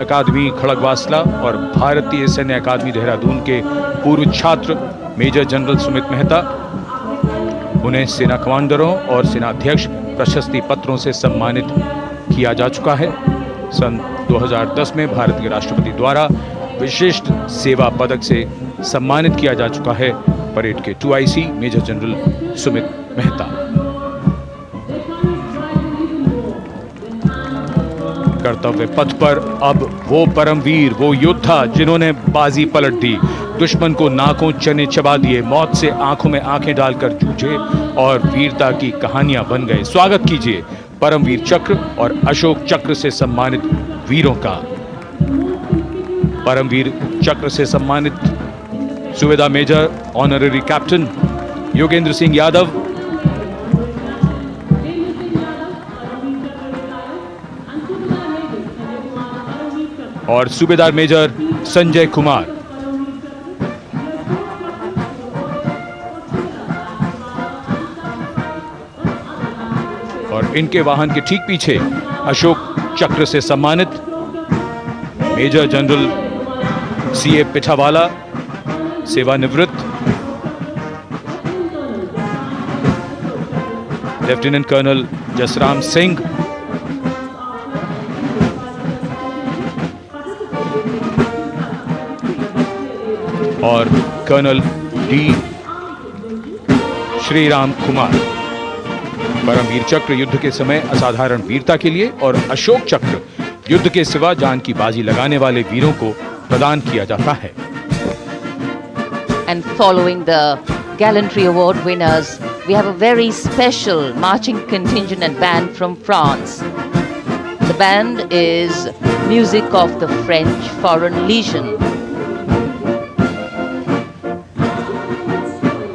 अकादमी खड़गवासला और भारतीय सैन्य अकादमी देहरादून के पूर्व छात्र मेजर जनरल सुमित मेहता, उन्हें सेना कमांडरों और सेनाध्यक्ष प्रशस्ति पत्रों से सम्मानित किया जा चुका है। सन 2010 में भारत के राष्ट्रपति द्वारा विशिष्ट सेवा पदक से सम्मानित किया जा चुका है परेड के 2IC major general Sumit Mehta. कर्तव्य पथ पर अब वो परमवीर, वो योद्धा जिन्होंने बाजी पलट दी, दुश्मन को नाकों चने चबा दिए, मौत से आंखों में आंखें डालकर जूझे और वीरता की कहानियां बन गए। स्वागत कीजिए परमवीर चक्र और अशोक चक्र से सम्मानित वीरों का। परमवीर चक्र से सम्मानित subedar major honorary captain Yogendra Singh Yadav, और सूबेदार मेजर संजय कुमार। और इनके वाहन के ठीक पीछे अशोक चक्र से सम्मानित मेजर जनरल CA पिठावाला, सेवानिवृत्त, लेफ्टिनेंट कर्नल जसराम सिंह, और कर्नल D श्रीराम कुमार। परमवीर चक्र युद्ध के समय असाधारण वीरता के लिए और अशोक चक्र युद्ध के सिवा जान की बाजी लगाने वाले वीरों को प्रदान किया जाता है। And following the gallantry award winners, we have a very special marching contingent and band from France. The band is music of the French Foreign Legion.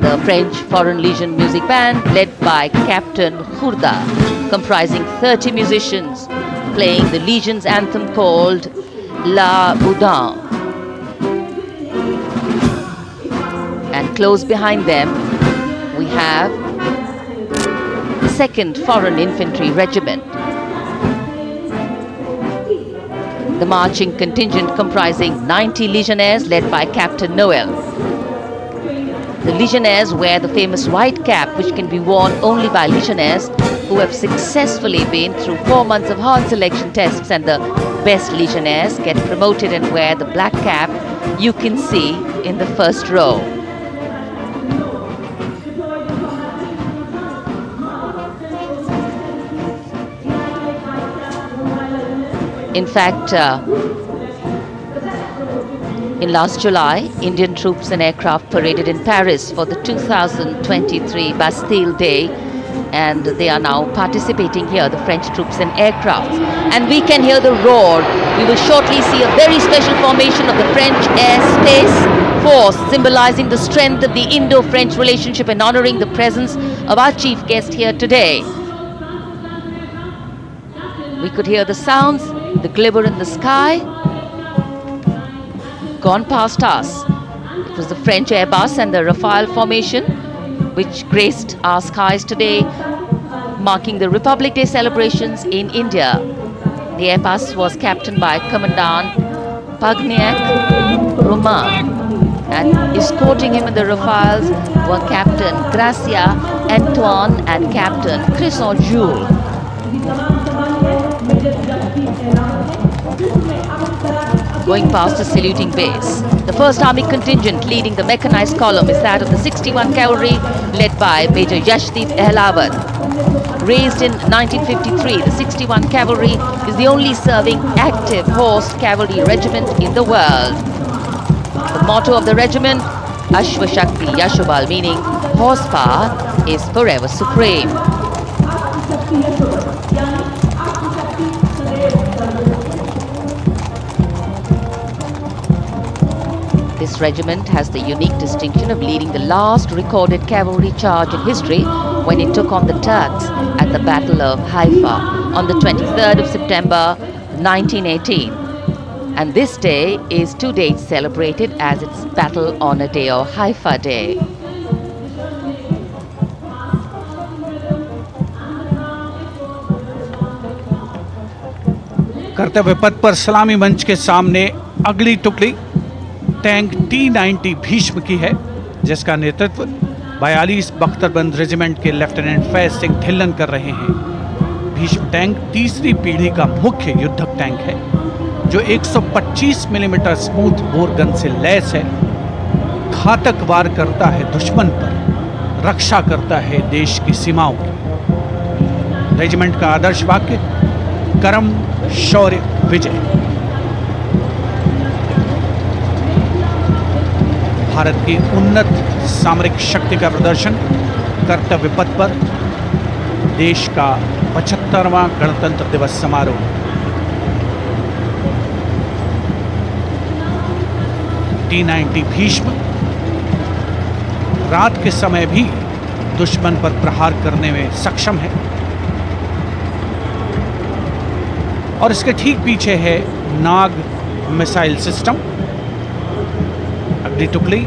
The French Foreign Legion music band led by Captain Khurda, comprising 30 musicians, playing the Legion's anthem called La Boudin. And close behind them, we have the 2nd Foreign Infantry Regiment. The marching contingent comprising 90 Legionnaires led by Captain Noel. The Legionnaires wear the famous white cap, which can be worn only by Legionnaires who have successfully been through 4 months of hard selection tests, and the best Legionnaires get promoted and wear the black cap you can see in the first row. In fact, in last July, Indian troops and aircraft paraded in Paris for the 2023 Bastille Day, and they are now participating here, the French troops and aircrafts. And we can hear the roar. We will shortly see a very special formation of the French Air Space Force, symbolizing the strength of the Indo-French relationship and honoring the presence of our chief guest here today. We could hear the sounds, the glimmer in the sky, gone past us. It was the French Airbus and the Rafale formation which graced our skies today, marking the Republic Day celebrations in India. The Airbus was captained by Commandant Pagniak Roman, and escorting him in the Rafales were Captain Gracia Antoine and Captain Crisson Jules. Going past the saluting base, the 1st Army contingent leading the mechanized column is that of the 61 Cavalry led by Major Yashdeep Ehlawat. Raised in 1953, the 61 Cavalry is the only serving active horse cavalry regiment in the world. The motto of the regiment, Ashwa Shakti Yashobal, meaning horsepower is forever supreme. This regiment has the unique distinction of leading the last recorded cavalry charge in history when it took on the Turks at the Battle of Haifa on the 23rd of September 1918. And this day is to date celebrated as its Battle Honor Day or Haifa Day. कर्तव्य कर्तव्य पथ पर सलामी मंच के सामने अगली टुकड़ी टैंक T90 भीष्म की है, जिसका नेतृत्व 42 बख्तरबंद रेजिमेंट के लेफ्टिनेंट फैज सिंह ढिल्लन कर रहे हैं। भीष्म टैंक तीसरी पीढ़ी का मुख्य युद्धक टैंक है, जो 125 मिलीमीटर स्मूथ बोर गन से लैस है। घातक वार करता है दुश्मन पर, रक्षा करता है देश की सीमाओं की। रेजिमेंट का आदर्श वाक्य कर्म शौर्य विजय। भारत की उन्नत सामरिक शक्ति का प्रदर्शन कर्तव्य पथ पर देश का 75वां गणतंत्र दिवस समारोह। T90 भीष्म रात के समय भी दुश्मन पर प्रहार करने में सक्षम है। और इसके ठीक पीछे है नाग मिसाइल सिस्टम। अगली टुकड़ी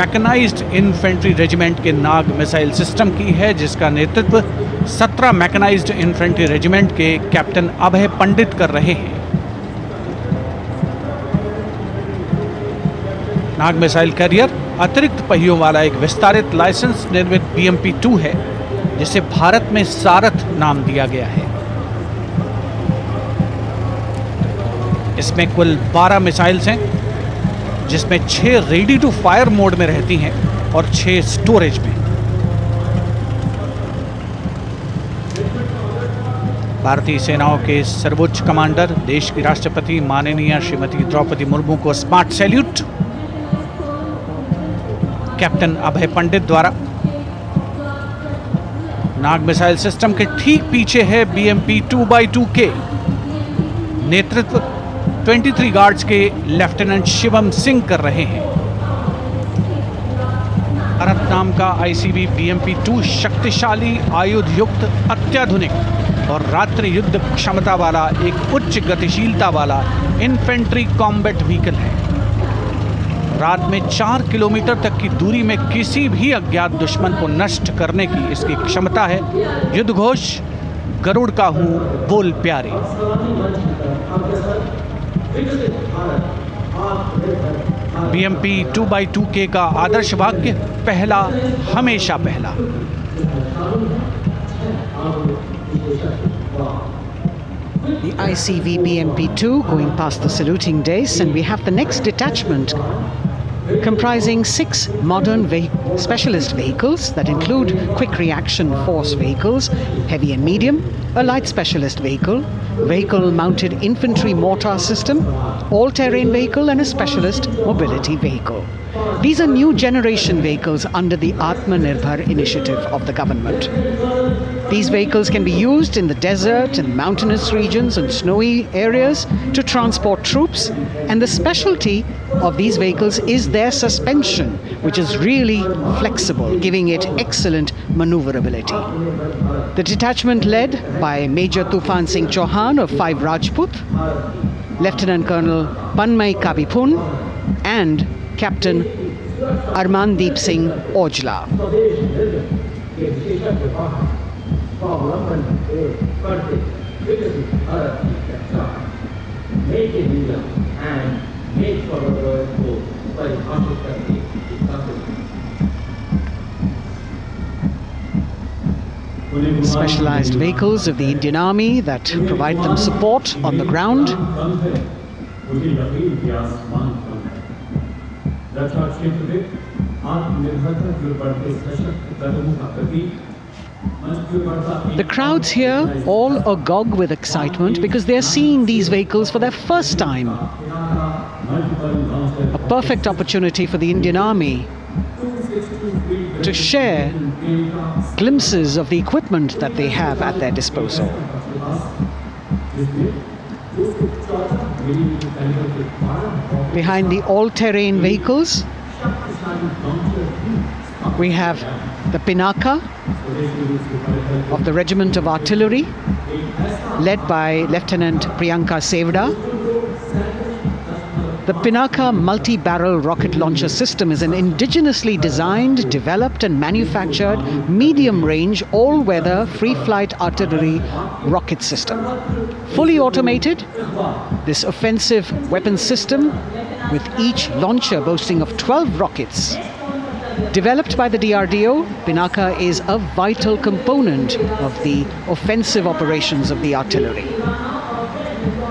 मैकेनाइज्ड इन्फेंट्री रेजिमेंट के नाग मिसाइल सिस्टम की है, जिसका नेतृत्व 17 मैकेनाइज्ड इन्फेंट्री रेजिमेंट के कैप्टन अभय पंडित कर रहे हैं। नाग मिसाइल कैरियर अतिरिक्त पहियों वाला एक विस्तारित लाइसेंस निर्मित BMP-2 है, जिसे भारत में सारथ नाम दिया गया है। इसमें कुल 12 मिसाइल्स हैं, जिसमें 6 रेडी टू फायर मोड में रहती हैं और 6 स्टोरेज में। भारतीय सेनाओं के सर्वोच्च कमांडर देश की राष्ट्रपति माननीय श्रीमती द्रौपदी मुर्मू को स्मार्ट सैल्यूट कैप्टन अभय पंडित द्वारा। नाग मिसाइल सिस्टम के ठीक पीछे है BMP 2x2K। नेतृत्व 23 गार्ड्स के लेफ्टिनेंट शिवम सिंह कर रहे हैं। भारत नाम का ICV BMP-2 शक्तिशाली आयुध-युक्त अत्याधुनिक और रात्रि युद्ध क्षमता वाला एक उच्च गतिशीलता वाला इन्फेंट्री कॉम्बैट व्हीकल है। रात में 4 किलोमीटर तक की दूरी में किसी भी अज्ञात दुश्मन को नष्ट करने की इसकी क्षमता है। युद्ध घोष गरुड़ का हूं बोल प्यारे। BMP 2x2K का आदर्श वाक्य पहला हमेशा पहला। The ICV BMP-2 going past the saluting days, and we have the next detachment comprising 6 modern specialist vehicles that include quick reaction force vehicles, heavy and medium, a light specialist vehicle mounted infantry mortar system, all-terrain vehicle and a specialist mobility vehicle. These are new generation vehicles under the Atmanirbhar initiative of the government. These vehicles can be used in the desert and mountainous regions and snowy areas to transport troops, and the specialty of these vehicles is their suspension, which is really flexible, giving it excellent maneuverability. The detachment led by Major Tufan Singh Chauhan of 5 Rajpath, Lieutenant Colonel Panmay Kabipun and Captain Armandeep Singh Ojla. Specialized vehicles of the Indian Army that provide them support on the ground. The crowds here all agog with excitement because they are seeing these vehicles for their first time. A perfect opportunity for the Indian Army to share glimpses of the equipment that they have at their disposal. Behind the all-terrain vehicles, we have the Pinaka of the Regiment of Artillery, led by Lieutenant Priyanka Sevda. The Pinaka multi-barrel rocket launcher system is an indigenously designed, developed and manufactured medium-range, all-weather, free-flight artillery rocket system. Fully automated, this offensive weapon system, with each launcher boasting of 12 rockets, developed by the DRDO, Pinaka is a vital component of the offensive operations of the artillery.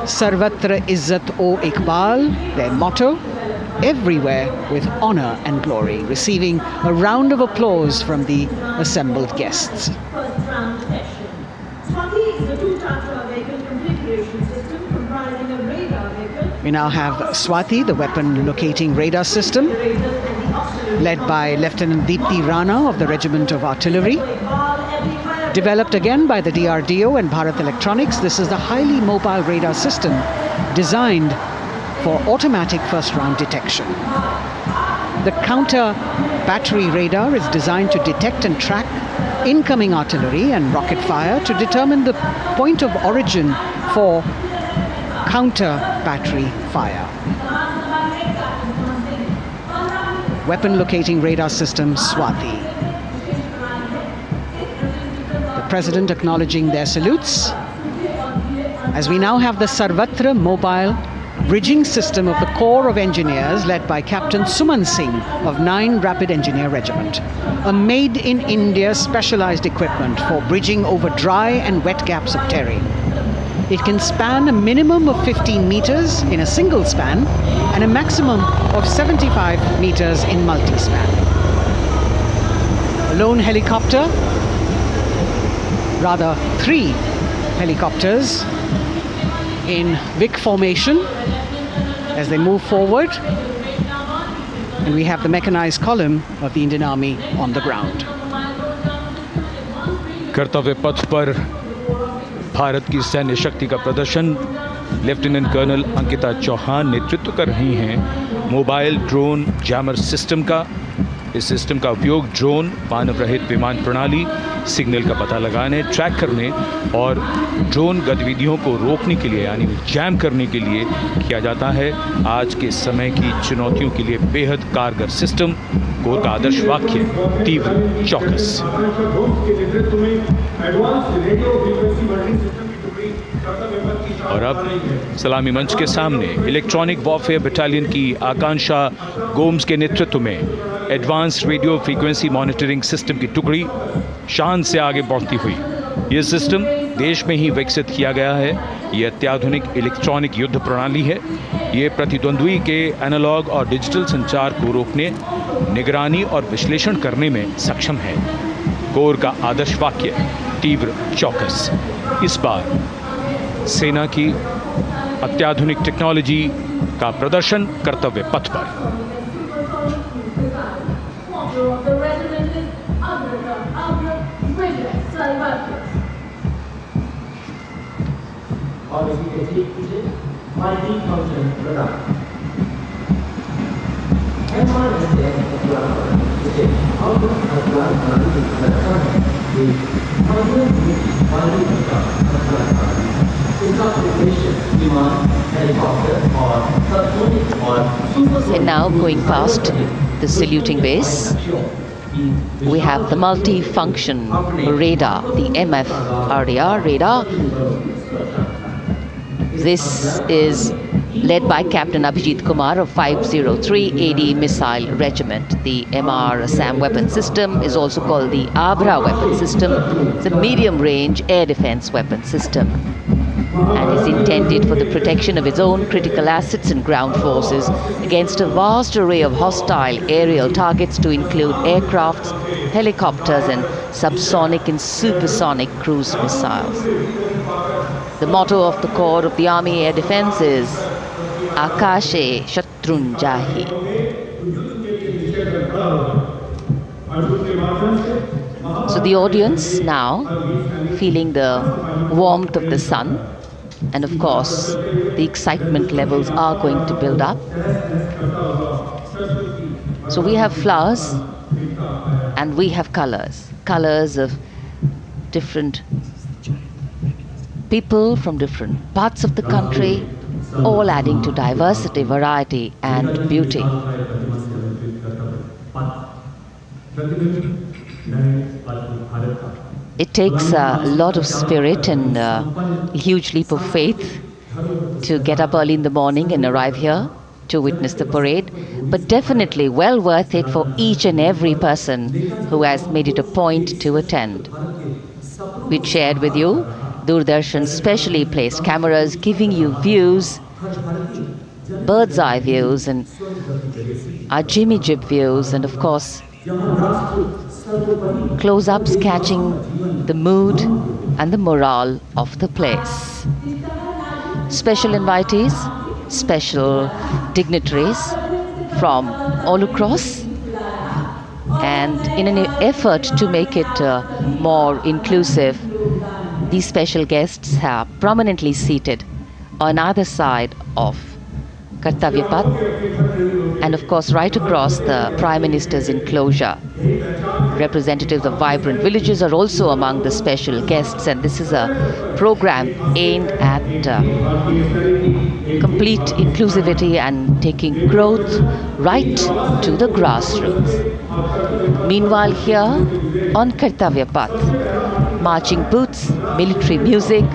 Sarvatra Izzat o Iqbal, their motto, everywhere with honor and glory, receiving a round of applause from the assembled guests. We now have Swati, the weapon locating radar system, led by Lieutenant Deepti Rana of the Regiment of Artillery. Developed again by the DRDO and Bharat Electronics, this is the highly mobile radar system designed for automatic first-round detection. The counter battery radar is designed to detect and track incoming artillery and rocket fire to determine the point of origin for counter battery fire. Weapon locating radar system Swati. President acknowledging their salutes, as we now have the Sarvatra mobile bridging system of the Corps of Engineers led by Captain Suman Singh of 9 Rapid Engineer Regiment, a made-in-India specialized equipment for bridging over dry and wet gaps of terrain. It can span a minimum of 15 meters in a single span and a maximum of 75 meters in multi-span. A lone helicopter, rather 3 helicopters in Vic formation as they move forward, and we have the mechanized column of the Indian Army on the ground. कर्तव्य पथ पर भारत की सैन्य शक्ति का प्रदर्शन lieutenant colonel Ankita Chauhan नेतृत्व कर रही हैं मोबाइल ड्रोन जैमर सिस्टम का। इस सिस्टम का उपयोग ड्रोन, मानव रहित विमान प्रणाली, सिग्नल का पता लगाने, ट्रैक करने और ड्रोन गतिविधियों को रोकने के लिए यानी जैम करने के लिए किया जाता है। आज के समय की चुनौतियों के लिए बेहद कारगर सिस्टम। कोर का आदर्श वाक्य तीव्र चौकस। और अब सलामी मंच के सामने इलेक्ट्रॉनिक वॉरफेयर बटालियन की आकांक्षा गोम्स के नेतृत्व में advance radio frequency monitoring system की टुकड़ी शान से आगे बढ़ती हुई। यह सिस्टम देश में ही विकसित किया गया है। यह अत्याधुनिक इलेक्ट्रॉनिक युद्ध प्रणाली है। ये प्रतिद्वंद्वी के एनालॉग और डिजिटल संचार को रोकने, निगरानी और विश्लेषण करने में सक्षम है। कोर का आदर्श वाक्य तीव्र चौकस। इस बार सेना की अत्याधुनिक टेक्नोलॉजी का प्रदर्शन कर्तव्य पथ पर। And now going past the saluting base, we have the multi-function radar, the MFRDR radar. This is led by Captain Abhijit Kumar of 503 AD Missile Regiment. The MR Assam weapon system is also called the Abra weapon system. It's a medium-range air defense weapon system and is intended for the protection of its own critical assets and ground forces against a vast array of hostile aerial targets to include aircrafts, helicopters and subsonic and supersonic cruise missiles. The motto of the Corps of the Army Air Defense is Akashe Shatrun Jahi. So the audience now feeling the warmth of the sun, and of course the excitement levels are going to build up. So we have flowers and we have colors of different people from different parts of the country, all adding to diversity, variety and beauty. It takes a lot of spirit and a huge leap of faith to get up early in the morning and arrive here to witness the parade, but definitely well worth it for each and every person who has made it a point to attend. We shared with you Doordarshan's specially placed cameras giving you views, bird's eye views and our Jimmy Jib views, and of course close-ups catching the mood and the morale of the place. Special invitees, special dignitaries from all across, and in an effort to make it more inclusive, these special guests are prominently seated on either side of Kartavya Path, and of course right across the Prime Minister's enclosure. Representatives of vibrant villages are also among the special guests, and this is a program aimed at complete inclusivity and taking growth right to the grassroots. Meanwhile, here on Kartavya Path, marching boots, military music,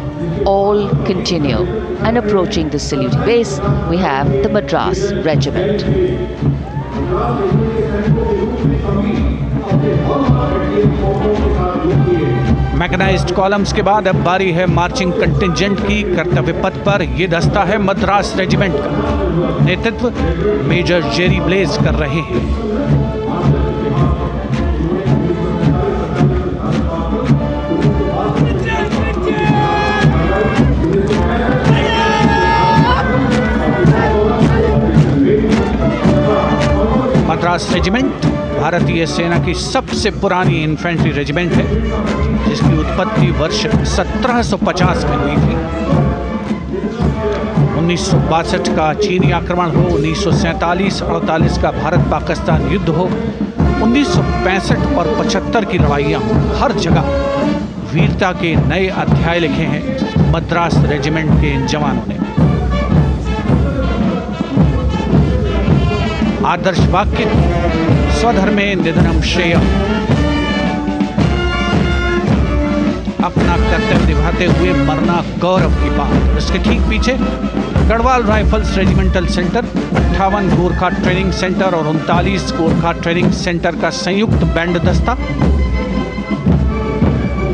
all continue. And approaching the saluting base, we have the Madras Regiment. Mechanised columns के बाद अब बारी है marching contingent की। कर्तव्य पथ पर ये दस्ता है मद्रास रेजिमेंट का। नेतृत्व मेजर जेरी ब्लेज कर रहे हैं। मद्रास रेजिमेंट भारतीय सेना की सबसे पुरानी इन्फेंट्री रेजिमेंट है, जिसकी उत्पत्ति वर्ष 1750 में हुई थी। 1962 का चीनी आक्रमण हो, 1947-48 का भारत पाकिस्तान युद्ध हो, 1965 और 75 की लड़ाइयाँ हो, हर जगह वीरता के नए अध्याय लिखे हैं मद्रास रेजिमेंट के इन जवानों ने। आदर्श वाक्य स्वधर्मे निधनम श्रेय, अपना कर्तव्य निभाते हुए मरना गौरव की बात। इसके ठीक पीछे Garhwal rifles regimental centre, 58 Gorkha training centre और 39 गोरखा ट्रेनिंग सेंटर का संयुक्त बैंड दस्ता,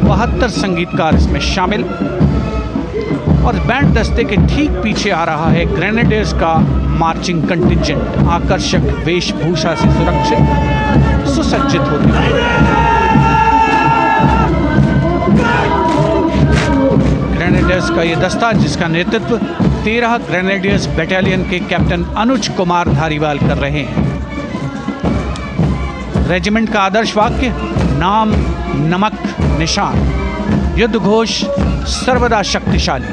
72 संगीतकार इसमें शामिल। और बैंड दस्ते के ठीक पीछे आ रहा है ग्रेनेडियर्स का मार्चिंग कंटिंजेंट, आकर्षक वेशभूषा से सुरक्षित सुसज्जित होते हैं। ग्रेनेडियर्स का ये दस्ता, जिसका नेतृत्व 13 ग्रेनेडियर्स बटालियन के कैप्टन अनुज कुमार धारीवाल कर रहे हैं। रेजिमेंट का आदर्श वाक्य नाम नमक निशान, युद्ध घोष सर्वदा शक्तिशाली।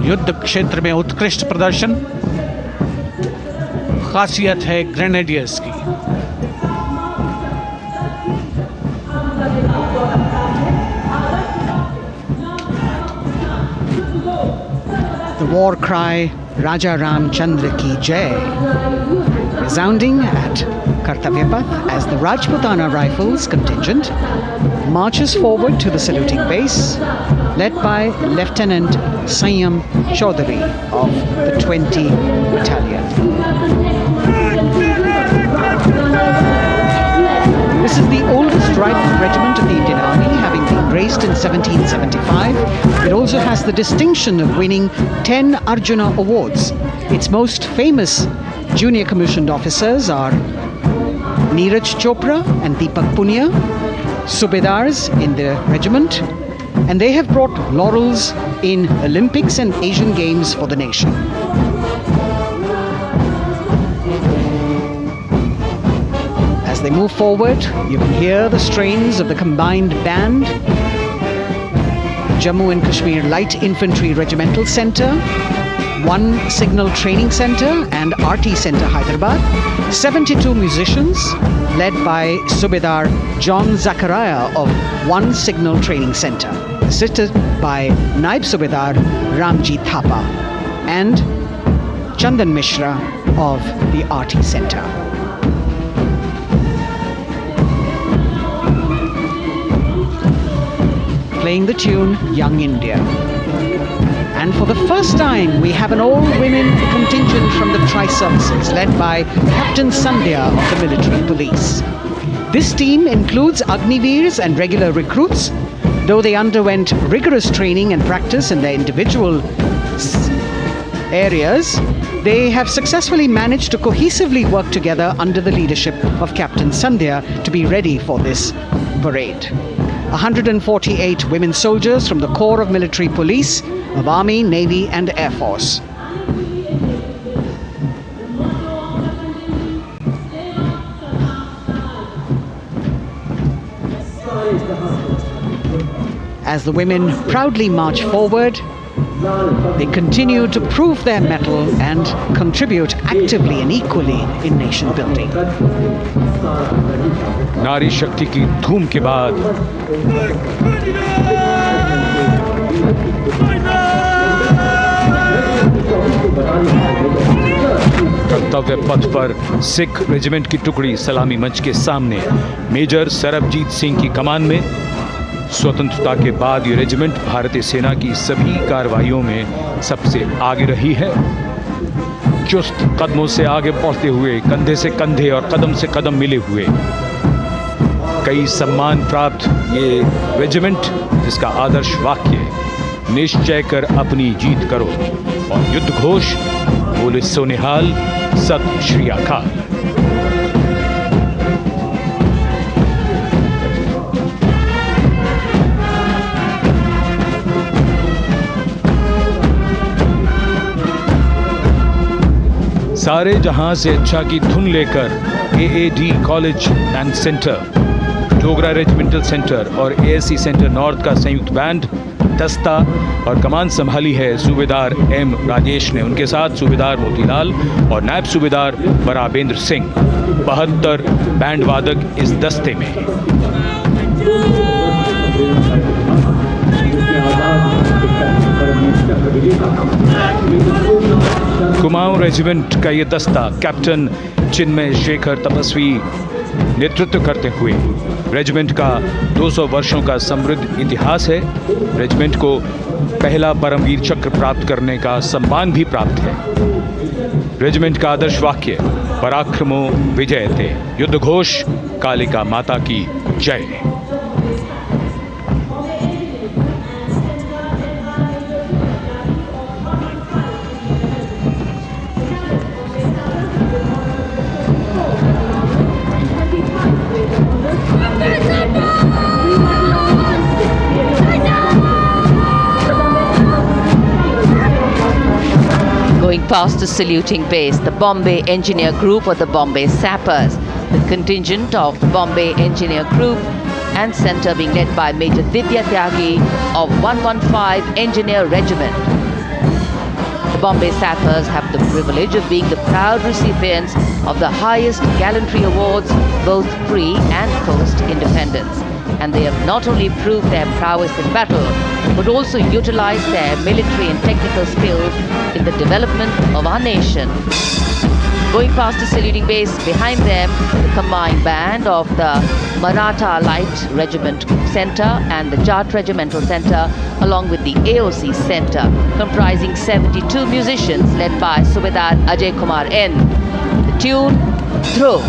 युद्ध क्षेत्र में उत्कृष्ट प्रदर्शन खासियत है ग्रेनेडियर्स की। The war cry Raja Ramchandra ki Jai resounding at Kartavya Path as the Rajputana Rifles contingent marches forward to the saluting base, led by Lieutenant Sanyam Chaudhary of the 20 Battalion. This is the oldest rifle regiment of the Indian Army, having been raised in 1775. It also has the distinction of winning 10 Arjuna Awards. Its most famous junior commissioned officers are Neeraj Chopra and Deepak Punia, Subedars in the regiment, and they have brought laurels in Olympics and Asian Games for the nation. As they move forward, you can hear the strains of the combined band. Jammu and Kashmir Light Infantry Regimental Centre, 1 Signal Training Center and RT Center Hyderabad, 72 musicians led by Subedar John Zachariah of 1 Signal Training Center, assisted by Naib Subedar Ramji Thapa and Chandan Mishra of the RT Center. Playing the tune Young India. And for the first time, we have an all-women contingent from the Tri-Services, led by Captain Sandhya of the Military Police. This team includes Agniveers and regular recruits. Though they underwent rigorous training and practice in their individual areas, they have successfully managed to cohesively work together under the leadership of Captain Sandhya to be ready for this parade. 148 women soldiers from the Corps of Military Police of Army, Navy and Air Force. As the women proudly march forward, they continue to prove their mettle and contribute actively and equally in nation building. नारी शक्ति की धूम के बाद कर्तव्य पथ पर Sikh regiment की टुकड़ी सलामी मंच के सामने मेजर सरबजीत सिंह की कमान में। स्वतंत्रता के बाद ये रेजिमेंट भारतीय सेना की सभी कार्रवाइयों में सबसे आगे रही है। चुस्त कदमों से आगे बढ़ते हुए, कंधे से कंधे और कदम से कदम मिले हुए, कई सम्मान प्राप्त ये रेजिमेंट, जिसका आदर्श वाक्य निश्चय कर अपनी जीत करो और युद्ध घोष बोले सोनिहाल सत श्री अकाल। सारे जहां से अच्छा की धुन लेकर AAD college and centre, Dogra regimental centre और एएससी सेंटर नॉर्थ का संयुक्त बैंड, दस्ता और कमान संभाली है सूबेदार एम राजेश ने। उनके साथ सूबेदार मोतीलाल और नायब सूबेदार बराबेंद्र सिंह। 72 बैंड वादक इस दस्ते में। कुमाऊं रेजिमेंट का ये दस्ता कैप्टन चिन्मय शेखर तपस्वी नेतृत्व करते हुए, रेजिमेंट का 200 वर्षों का समृद्ध इतिहास है। रेजिमेंट को पहला परमवीर चक्र प्राप्त करने का सम्मान भी प्राप्त है। रेजिमेंट का आदर्श वाक्य पराक्रमो विजयते, युद्ध घोष कालिका माता की जय। Going past the saluting base, the Bombay Engineer Group or the Bombay Sappers, the contingent of the Bombay Engineer Group and Centre being led by Major Divya Tyagi of 115 Engineer Regiment. The Bombay Sappers have the privilege of being the proud recipients of the highest gallantry awards, both pre and post independence. And they have not only proved their prowess in battle, but also utilized their military and technical skills in the development of our nation. Going past the saluting base, behind them, the combined band of the Maratha Light Regiment Centre and the Jat Regimental Centre, along with the AOC Centre, comprising 72 musicians led by Subedar Ajay Kumar N. The tune, Throw.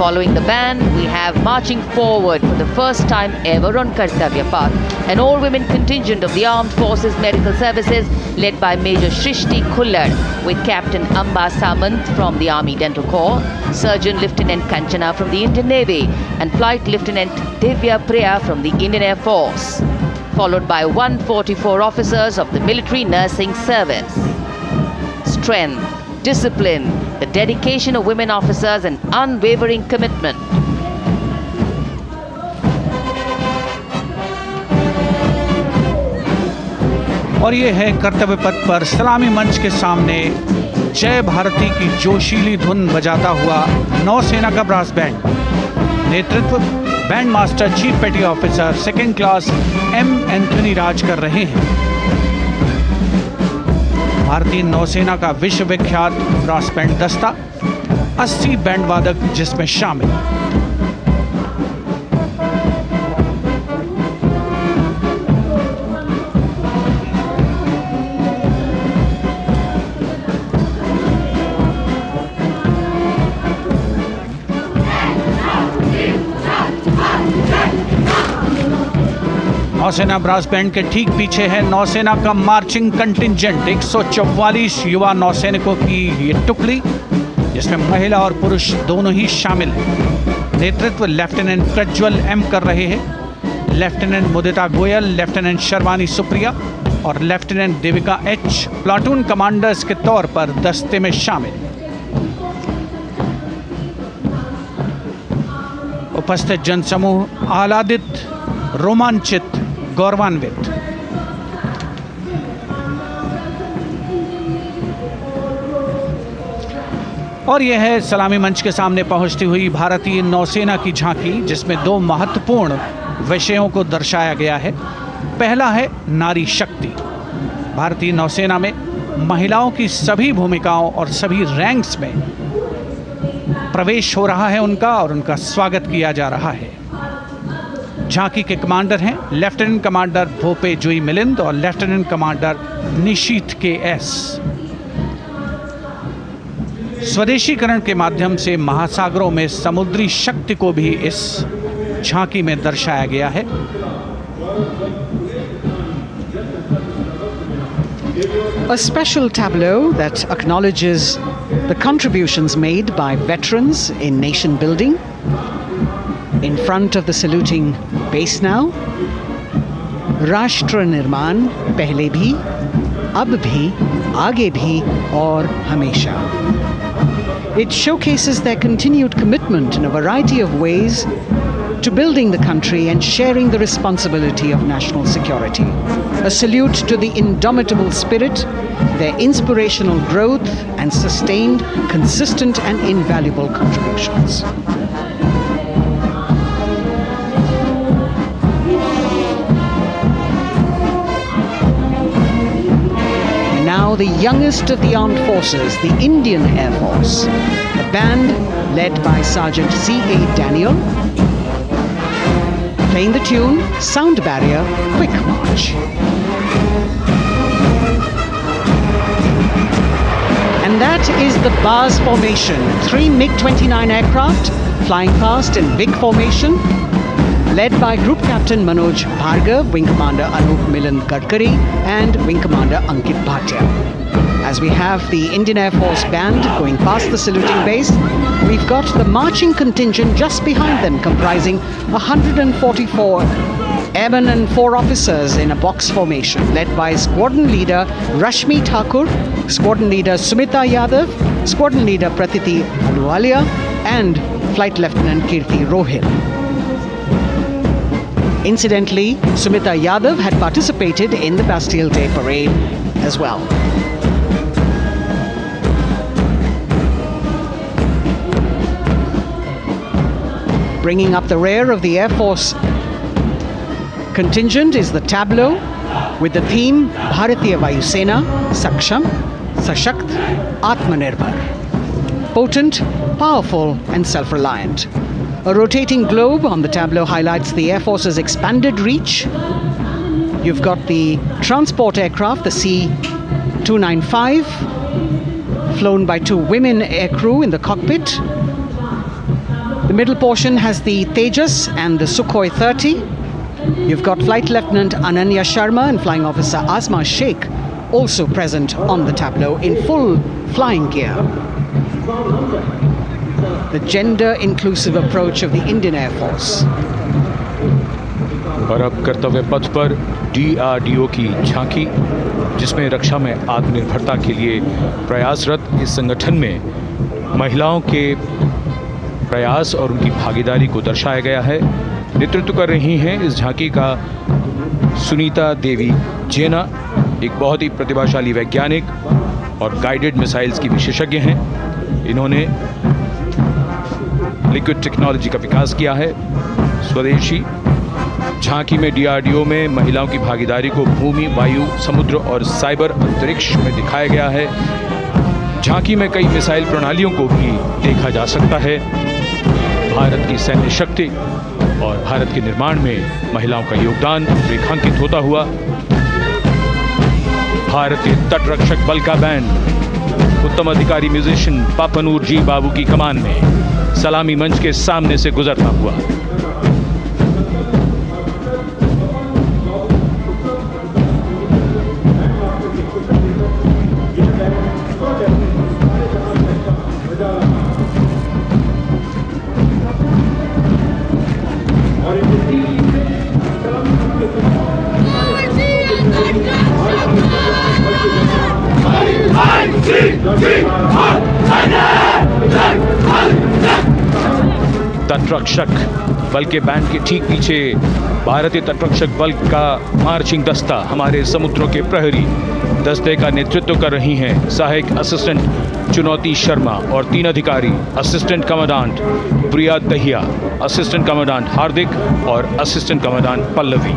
Following the band, we have marching forward for the first time ever on Kartavya Path, an all-women contingent of the Armed Forces Medical Services led by Major Shrishti Khullar with Captain Amba Samant from the Army Dental Corps, Surgeon Lieutenant Kanchana from the Indian Navy and Flight Lieutenant Divya Priya from the Indian Air Force, followed by 144 officers of the Military Nursing Service. Strength, discipline, the dedication of women officers and unwavering commitment. और ये है कर्तव्य पथ पर सलामी मंच के सामने जय भारती की जोशीली धुन बजाता हुआ नौसेना का ब्रास बैंड। नेतृत्व band master chief petty officer second class M Anthony Raj कर रहे हैं। भारतीय नौसेना का विश्वविख्यात ब्रास बैंड दस्ता 80 बैंड वादक जिसमें शामिल। नौसेना ब्रास बैंड के ठीक पीछे है नौसेना का मार्चिंग कंटिंजेंट 144 युवा नौसैनिकों की ये टुकड़ी, जिसमें महिला और पुरुष दोनों ही शामिल हैं। नेतृत्व लेफ्टिनेंट प्रज्वल एम कर रहे हैं। लेफ्टिनेंट मुदिता गोयल, लेफ्टिनेंट शर्वानी सुप्रिया और lieutenant Devika H platoon commanders के तौर पर दस्ते में शामिल। उपस्थित जनसमूह आह्लादित, रोमांचित, गौरवान्वित। और यह है सलामी मंच के सामने पहुंचती हुई भारतीय नौसेना की झांकी, जिसमें दो महत्वपूर्ण विषयों को दर्शाया गया है। पहला है नारी शक्ति। भारतीय नौसेना में महिलाओं की सभी भूमिकाओं और सभी रैंक्स में प्रवेश हो रहा है उनका, और उनका स्वागत किया जा रहा है। झांकी के कमांडर हैं लेफ्टिनेंट कमांडर भोपे जुई मिलिंद और लेफ्टिनेंट कमांडर निशीथ के एस। स्वदेशीकरण के माध्यम से महासागरों में समुद्री शक्ति को भी इस झांकी में दर्शाया गया है। A special tableau that acknowledges the contributions made by veterans in nation building. In front of the saluting base now, राष्ट्र निर्माण पहले भी, अब भी, आगे भी और हमेशा. It showcases their continued commitment in a variety of ways to building the country and sharing the responsibility of national security. A salute to the indomitable spirit, their inspirational growth and sustained, consistent and invaluable contributions. Now the youngest of the armed forces, the Indian Air Force, a band led by Sergeant C.A. Daniel, playing the tune Sound Barrier Quick March. And that is the bars formation, 3 MiG-29 aircraft flying past in big formation, led by Group Captain Manoj Bhargav, Wing Commander Anup Milan Gadkari and Wing Commander Ankit Bhatia. As we have the Indian Air Force band going past the saluting base, we've got the marching contingent just behind them, comprising 144 airmen and 4 officers in a box formation, led by Squadron Leader Rashmi Thakur, Squadron Leader Sumita Yadav, Squadron Leader Pratiti Aluwalia and Flight Lieutenant Kirti Rohil. Incidentally, Sumita Yadav had participated in the Bastille Day parade as well. Bringing up the rear of the Air Force contingent is the tableau with the theme Bharatiya Vayu Sena, Saksham, Sashakt, Atmanirbhar. Potent, powerful and self-reliant. A rotating globe on the tableau highlights the Air Force's expanded reach. You've got the transport aircraft, the C-295, flown by 2 women aircrew in the cockpit. The middle portion has the Tejas and the Sukhoi 30. You've got Flight Lieutenant Ananya Sharma and Flying Officer Asma Sheikh also present on the tableau in full flying gear. The gender-inclusive approach of the Indian Air Force. और अब कर्तव्य पथ पर DRDO की झांकी, जिसमें रक्षा में आत्मनिर्भरता के लिए प्रयासरत इस संगठन में महिलाओं के प्रयास और उनकी भागीदारी को दर्शाया गया है। नेतृत्व कर रही हैं इस झांकी का सुनीता देवी जेना, एक बहुत ही प्रतिभाशाली वैज्ञानिक और गाइडेड मिसाइल्स की विशेषज्ञ हैं। इन्होंने लिक्विड टेक्नोलॉजी का विकास किया है, स्वदेशी। झांकी में DRDO में महिलाओं की भागीदारी को भूमि, वायु, समुद्र और साइबर अंतरिक्ष में दिखाया गया है। झांकी में कई मिसाइल प्रणालियों को भी देखा जा सकता है। भारत की सैन्य शक्ति और भारत के निर्माण में महिलाओं का योगदान रेखांकित होता हुआ। भारतीय तटरक्षक बल का बैंड उत्तम अधिकारी म्यूजिशियन पापनूर जी बाबू की कमान में सलामी मंच के सामने से गुजरता हुआ। तटरक्षक बल के बैंड के ठीक पीछे भारतीय तटरक्षक बल का मार्चिंग दस्ता हमारे समुद्रों के प्रहरी दस्ते का नेतृत्व कर रही हैं सहायक असिस्टेंट चुनौती शर्मा और 3 अधिकारी, असिस्टेंट कमांडेंट प्रिया दहिया, असिस्टेंट कमांडेंट हार्दिक और असिस्टेंट कमांडेंट पल्लवी।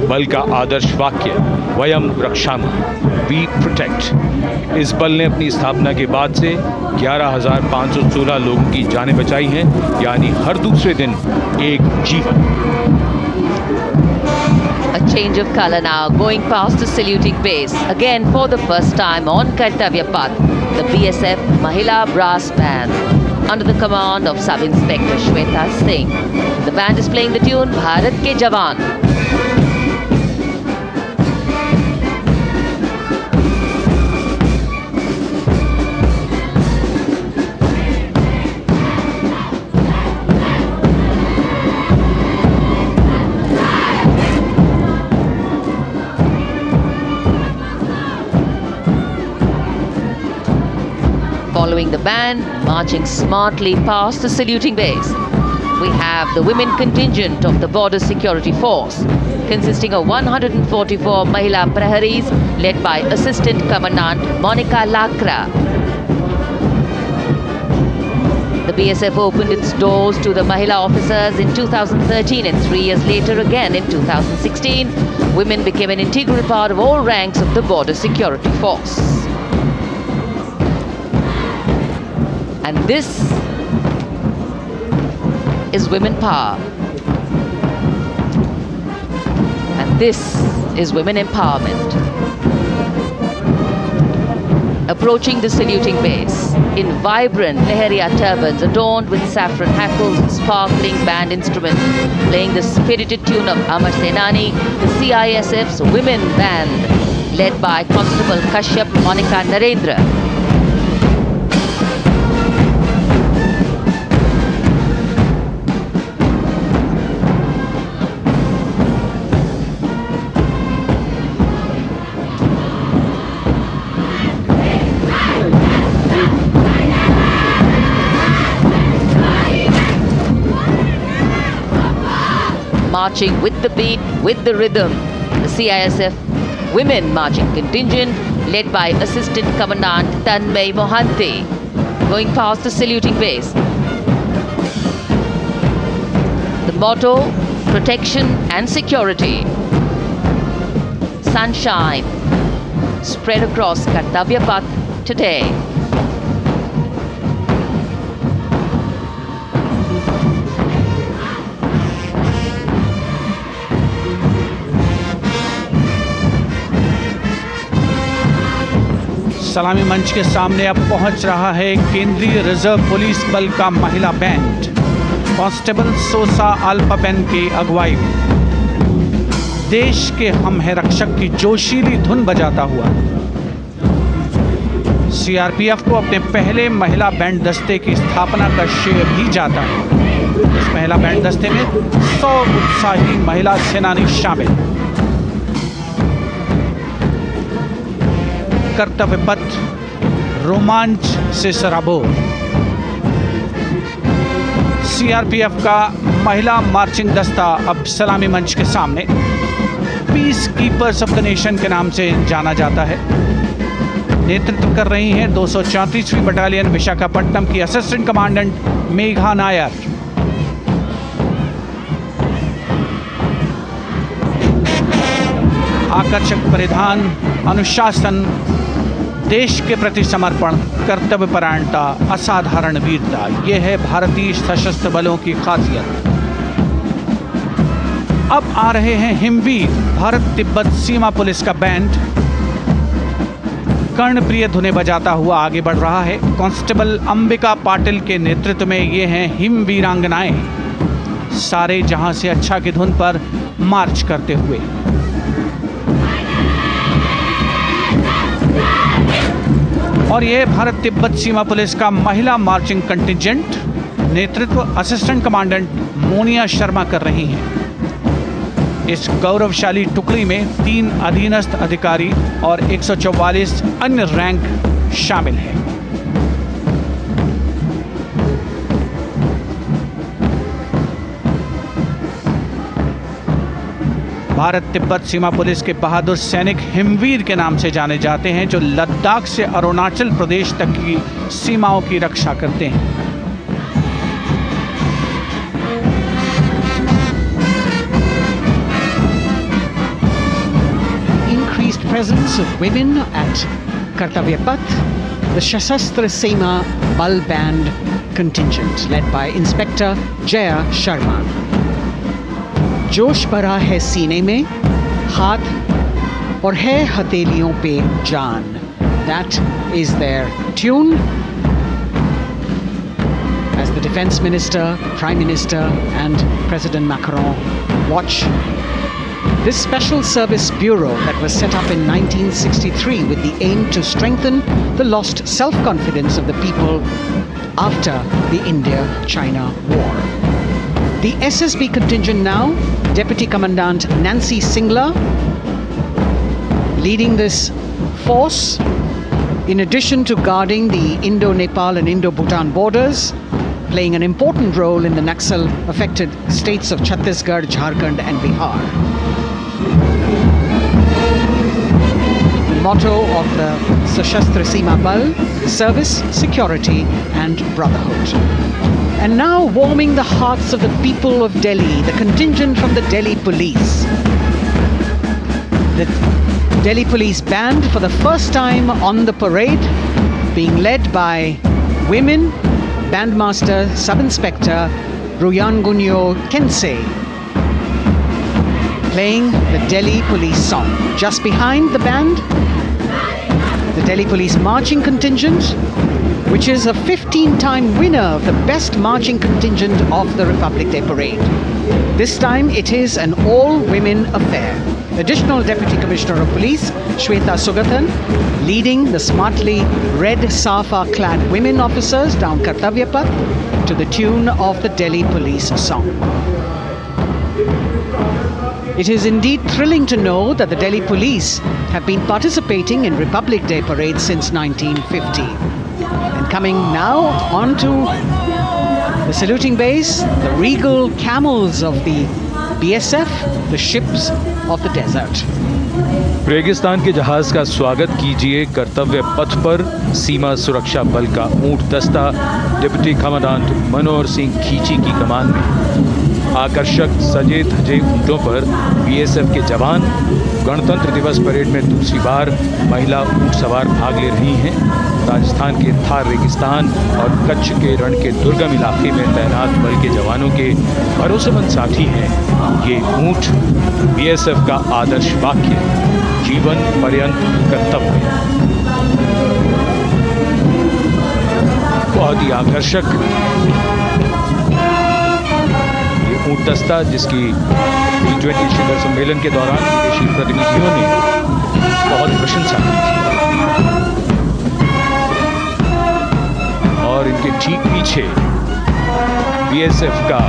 बल का आदर्श वाक्य वयम रक्षामः, वी प्रोटेक्ट। इस बल ने अपनी स्थापना के बाद से 11,516 लोगों की जानें बचाई हैं, यानी हर दूसरे दिन एक जीवन। A change of color now, going past the saluting base. Again, for the first time on Kartavya path, the BSF Mahila Brass Band, under the command of Sub-Inspector Shweta Singh. The band is playing the tune Bharat Ke Jawan. Following the band, marching smartly past the saluting base, we have the women contingent of the Border Security Force, consisting of 144 Mahila Praharis, led by Assistant Commandant Monica Lakra. The BSF opened its doors to the Mahila officers in 2013 and 3 years later again in 2016. Women became an integral part of all ranks of the Border Security Force. And this is women power. And this is women empowerment. Approaching the saluting base in vibrant Lehariya turbans adorned with saffron hackles, sparkling band instruments, playing the spirited tune of Amar Senani, the CISF's women band, led by Constable Kashyap Monica Narendra. Marching with the beat, with the rhythm, the CISF Women Marching Contingent, led by Assistant Commandant Tanmay Mohanty, going past the saluting base. The motto, protection and security. Sunshine spread across Kartavya path today. सलामी मंच के सामने अब पहुंच रहा है केंद्रीय reserve police बल का महिला बैंड, कांस्टेबल सोसा अल्पाबेन की अगुवाई में देश के हम है रक्षक की जोशीली धुन बजाता हुआ सीआरपीएफ को अपने पहले महिला बैंड दस्ते की स्थापना का श्रेय भी जाता है। इस महिला बैंड दस्ते में 100 उत्साही महिला सेनानी शामिल। कर्तव्य पथ रोमांच से सराबोर। सीआरपीएफ का महिला मार्चिंग दस्ता अब सलामी मंच के सामने। Peace keepers of the nation के नाम से जाना जाता है। नेतृत्व कर रही हैं 234वीं बटालियन विशाखापट्टनम की असिस्टेंट कमांडेंट मेघा नायर। आकर्षक परिधान, अनुशासन, देश के प्रति समर्पण, कर्तव्य परायणता, असाधारण वीरता, यह है भारतीय सशस्त्र बलों की खासियत। अब आ रहे हैं हिमवीर भारत तिब्बत सीमा पुलिस का बैंड। कर्णप्रिय धुनें बजाता हुआ आगे बढ़ रहा है। कांस्टेबल अंबिका पाटिल के नेतृत्व में ये हैं हिमवीरांगनाएं, सारे जहां से अच्छा की धुन पर मार्च करते हुए। और यह भारत तिब्बत सीमा पुलिस का महिला मार्चिंग कंटिजेंट, नेतृत्व असिस्टेंट कमांडेंट मोनिया शर्मा कर रही हैं। इस गौरवशाली टुकड़ी में 3 अधीनस्थ अधिकारी और 144 अन्य रैंक शामिल हैं। भारत तिब्बत सीमा पुलिस के बहादुर सैनिक हिमवीर के नाम से जाने जाते हैं, जो लद्दाख से अरुणाचल प्रदेश तक की सीमाओं की रक्षा करते हैं। Increased presence of women at Kartavya Path, the Shasastra Seema Bal Band contingent led by Inspector Jaya Sharma. जोश भरा है सीने में, हाथ और है हथेलियों पे जान. That is their tune. As the Defense Minister, Prime Minister and President Macron watch this Special Service Bureau that was set up in 1963 with the aim to strengthen the lost self-confidence of the people after the India-China war. The SSB contingent now, Deputy Commandant Nancy Singla, leading this force, in addition to guarding the Indo-Nepal and Indo-Bhutan borders, playing an important role in the Naxal-affected states of Chhattisgarh, Jharkhand and Bihar. The motto of the Sashastra Seema Bal, service, security and brotherhood. And now warming the hearts of the people of Delhi, the contingent from the Delhi Police. The Delhi Police Band for the first time on the parade, being led by women, Bandmaster Sub-Inspector Ruyangunyo Kensei, playing the Delhi Police song. Just behind the band, the Delhi Police Marching Contingent, which is a 15-time winner of the best marching contingent of the Republic Day Parade. This time it is an all-women affair. Additional Deputy Commissioner of Police, Shweta Sugathan, leading the smartly red safa-clad women officers down Kartavya Path to the tune of the Delhi Police song. It is indeed thrilling to know that the Delhi Police have been participating in Republic Day Parade since 1950. And coming now onto the saluting base, the regal camels of the BSF, the ships of the desert. रेगिस्तान के जहाज का स्वागत कीजिए कर्तव्य पथ पर सीमा सुरक्षा बल का ऊंट दस्ता डिप्टी कमांडेंट मनोज सिंह खींची की कमान में। आकर्षक सजे धजे ऊंटों पर बीएसएफ के जवान गणतंत्र दिवस परेड में दूसरी बार महिला ऊंट सवार भाग ले रही हैं। राजस्थान के थार रेगिस्तान और कच्छ के रण के दुर्गम इलाके में तैनात बल के जवानों के भरोसेमंद साथी हैं। ये ऊंट बीएसएफ का आदर्श वाक्य, जीवन पर्यंत कर्तव्य। बहुत ही आकर्षक ये ऊंट दस्ता, जिसकी G20 शिखर सम्मेलन के दौरान विदेशी प्रतिनिधियों ने बहुत प्रशंसा की थी। और इनके ठीक पीछे बीएसएफ का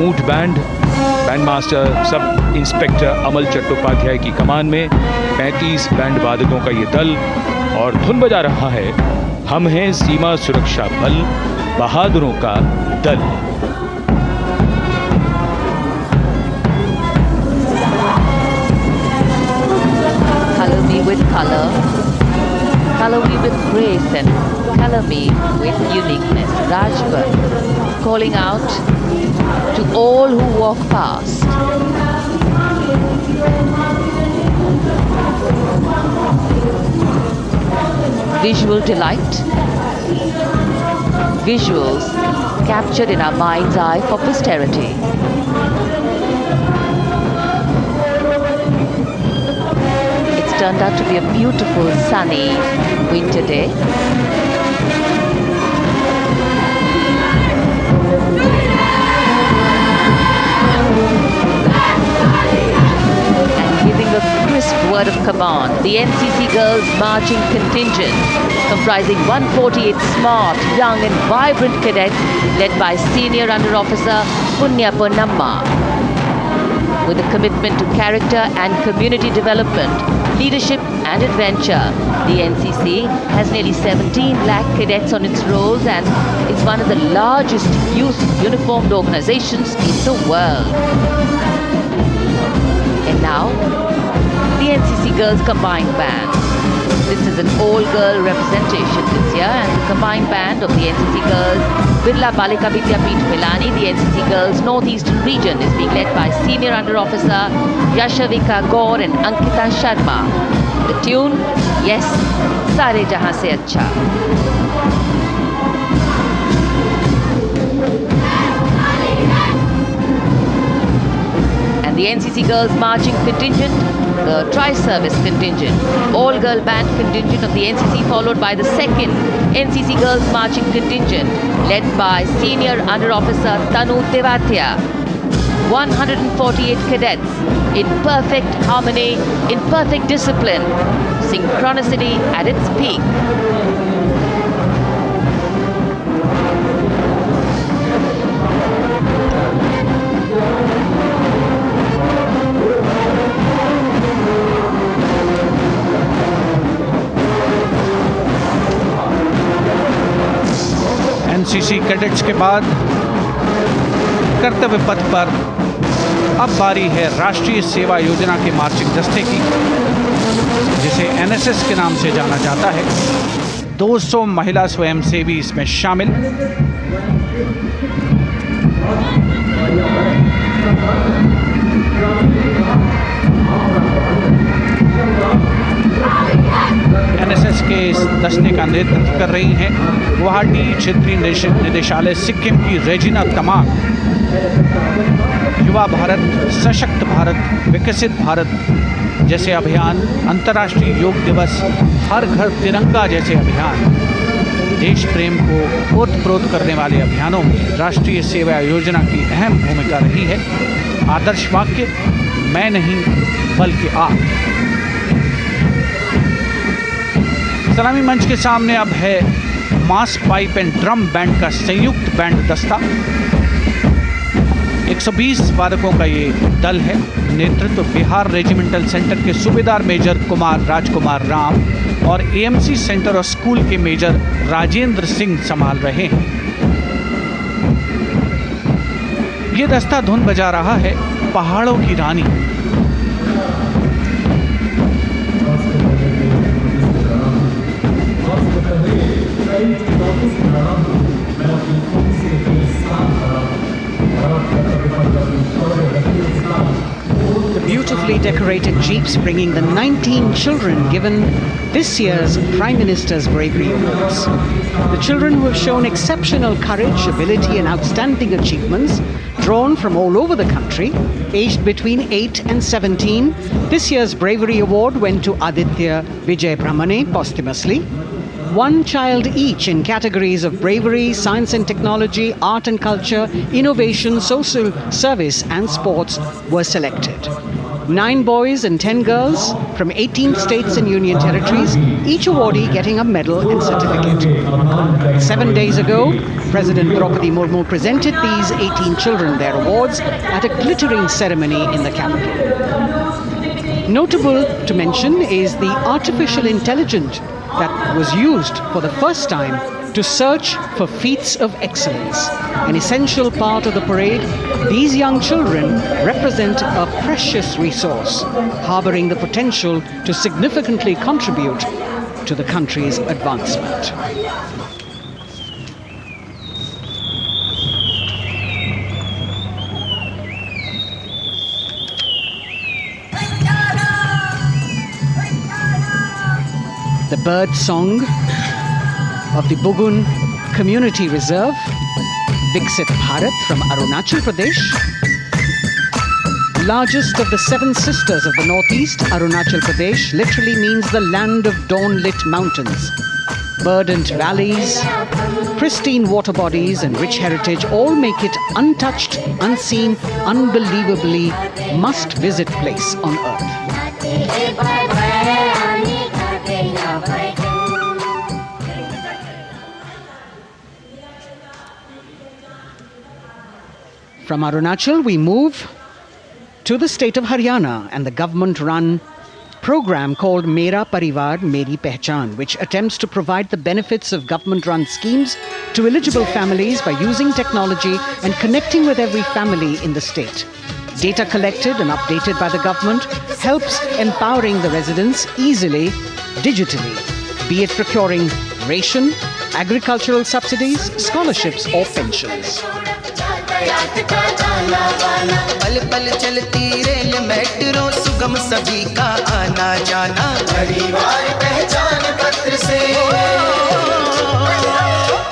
ऊंट band, band master sub inspector Amal Chattopadhyay की कमान में 35 बैंड वादकों का ये दल, और धुन बजा रहा है हम हैं सीमा सुरक्षा बल, बहादुरों का दल। Color me with color, color me with grace, and color me with uniqueness. Rajpath calling out to all who walk past. Visual delight, visuals captured in our mind's eye for posterity. It's turned out to be a beautiful sunny winter day. Giving a crisp word of command, the NCC Girls Marching Contingent, comprising 148 smart, young and vibrant cadets led by Senior Under Officer Punya Ponnamma. With a commitment to character and community development, leadership and adventure, the NCC has nearly 17 lakh cadets on its rolls and is one of the largest youth uniformed organizations in the world. And now, the NCC Girls Combined Band. This is an all-girl representation this year, and the combined band of the NCC Girls Birla Balika Vidyapeeth Milani, the NCC Girls Northeastern region, is being led by Senior Under Officer Yashavika Gaur and Ankita Sharma. The tune, yes, Sare Jahan Se Acha. The NCC Girls Marching Contingent, the Tri-Service Contingent, all-girl band contingent of the NCC, followed by the second NCC Girls Marching Contingent, led by Senior Under Officer Tanu Tevatia. 148 cadets in perfect harmony, in perfect discipline, synchronicity at its peak. NCC cadets के बाद कर्तव्य पथ पर अब बारी है राष्ट्रीय सेवा योजना के मार्चिंग दस्ते की, जिसे एनएसएस के नाम से जाना जाता है। 200 महिला स्वयंसेवी इसमें शामिल। एनएसएस के इस दस्ते का नेतृत्व कर रही हैं गुवाहाटी क्षेत्रीय निदेशालय सिक्किम की रेजिना तमांग। युवा भारत, सशक्त भारत, विकसित भारत जैसे अभियान, अंतर्राष्ट्रीय योग दिवस, हर घर तिरंगा जैसे अभियान, देश प्रेम को ओतप्रोत करने वाले अभियानों में राष्ट्रीय सेवा योजना की अहम भूमिका रही है। आदर्श वाक्य, मैं नहीं बल्कि आप। सलामी मंच के सामने अब है मास पाइप एंड ड्रम बैंड का संयुक्त बैंड दस्ता। 120 वादकों का ये दल है। नेतृत्व बिहार रेजिमेंटल सेंटर के सूबेदार मेजर कुमार राजकुमार राम और एएमसी सेंटर और स्कूल के मेजर राजेंद्र सिंह संभाल रहे हैं। ये दस्ता धुन बजा रहा है पहाड़ों की रानी। The beautifully decorated jeeps bringing the 19 children given this year's Prime Minister's Bravery Awards. The children who have shown exceptional courage, ability and outstanding achievements, drawn from all over the country, aged between 8 and 17. This year's Bravery Award went to Aditya Vijay Brahmane posthumously. One child each in categories of bravery, science and technology, art and culture, innovation, social service and sports were selected. 9 boys and 10 girls from 18 states and union territories, each awardee getting a medal and certificate. 7 days ago, President Draupadi Murmu presented these 18 children their awards at a glittering ceremony in the capital. Notable to mention is the artificial intelligence that was used for the first time to search for feats of excellence. An essential part of the parade, these young children represent a precious resource, harboring the potential to significantly contribute to the country's advancement. The bird song of the Bugun Community Reserve, Viksit Bharat from Arunachal Pradesh. Largest of the 7 sisters of the northeast, Arunachal Pradesh literally means the land of dawn-lit mountains. Verdant valleys, pristine water bodies and rich heritage all make it untouched, unseen, unbelievably must-visit place on earth. From Arunachal, we move to the state of Haryana and the government-run program called Mera Parivar Meri Pehchan, which attempts to provide the benefits of government-run schemes to eligible families by using technology and connecting with every family in the state. Data collected and updated by the government helps empowering the residents easily, digitally, be it procuring ration, agricultural subsidies, scholarships or pensions. पल पल चलती rail metro सुगम सभी का आना जाना परिवार पहचान पत्र से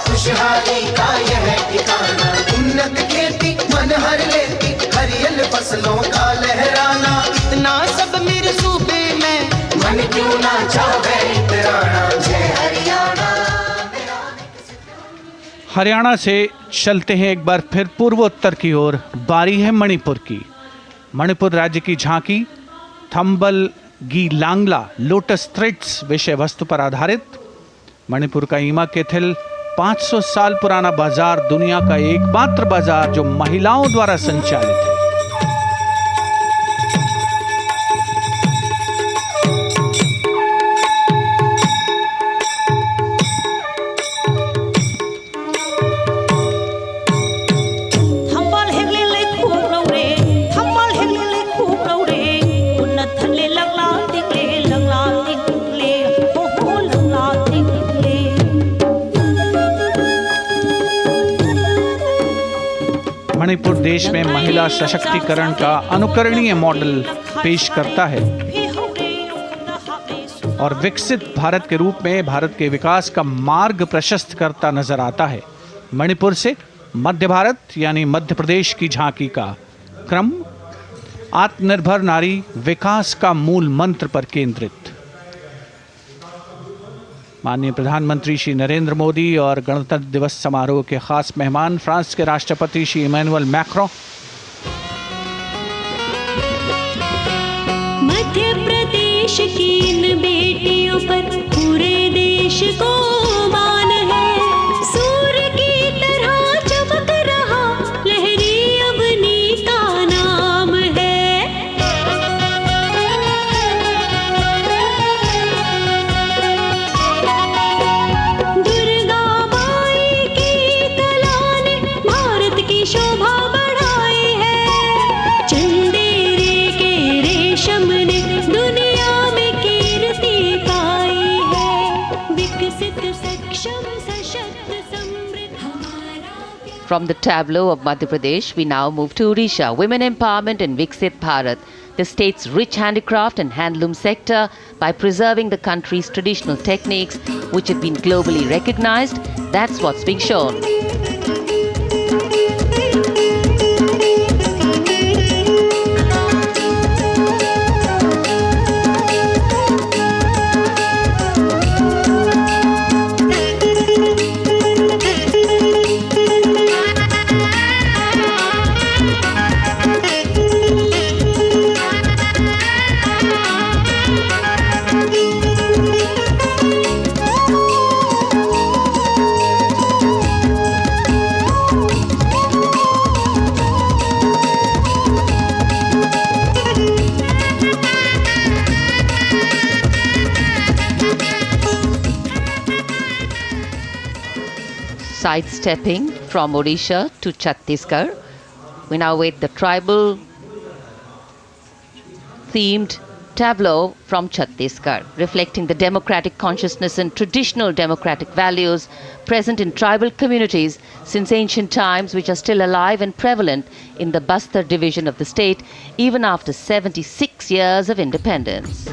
खुशहाली का यह ठिकाना उन्नत खेती मन हर लेती हरियल फसलों का लहराना इतना सब मेरे सूबे में मन क्यों ना चाहे इतराना जय हरियाणा। हरियाणा से चलते हैं एक बार फिर पूर्वोत्तर की ओर। बारी है मणिपुर की। मणिपुर राज्य की झांकी थंबल गी लांगला लोटस थ्रेड्स विषय वस्तु पर आधारित। मणिपुर का ईमा केथिल 500 साल पुराना बाजार, दुनिया का एकमात्र बाजार जो महिलाओं द्वारा संचालित है। मणिपुर देश में महिला सशक्तिकरण का अनुकरणीय मॉडल पेश करता है और विकसित भारत के रूप में भारत के विकास का मार्ग प्रशस्त करता नजर आता है। मणिपुर से मध्य भारत यानी मध्य प्रदेश की झांकी का क्रम आत्मनिर्भर नारी विकास का मूल मंत्र पर केंद्रित। माननीय प्रधानमंत्री श्री नरेंद्र मोदी और गणतंत्र दिवस समारोह के खास मेहमान फ्रांस के राष्ट्रपति श्री इमैनुअल मैक्रों। मध्य प्रदेश की इन बेटियों पर पूरे देश को मान है। सूर्य की तरह चमक रहा लहरी अवनी का नाम है। शोभा बढ़ाई है। चंदेरे के रेशम ने दुनिया में कीर्ति पाई है। विकसित सक्षम सशक्त समृद्ध हमारा। From the tableau of Madhya Pradesh, we now move to Odisha. Women empowerment in Viksit Bharat, the state's rich handicraft and handloom sector, by preserving the country's traditional techniques, which have been globally recognized. That's what's being shown. Sidestepping from Odisha to Chhattisgarh, we now wait the tribal themed tableau from Chhattisgarh, reflecting the democratic consciousness and traditional democratic values present in tribal communities since ancient times, which are still alive and prevalent in the Bastar division of the state even after 76 years of independence.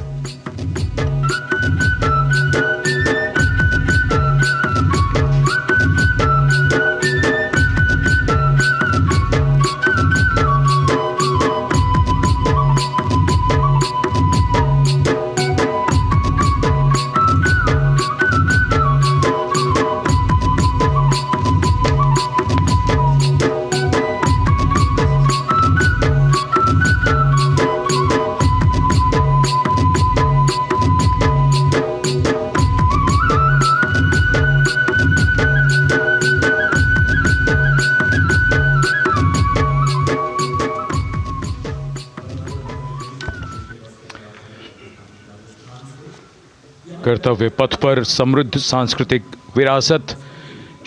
कर्तव्य पथ पर समृद्ध सांस्कृतिक विरासत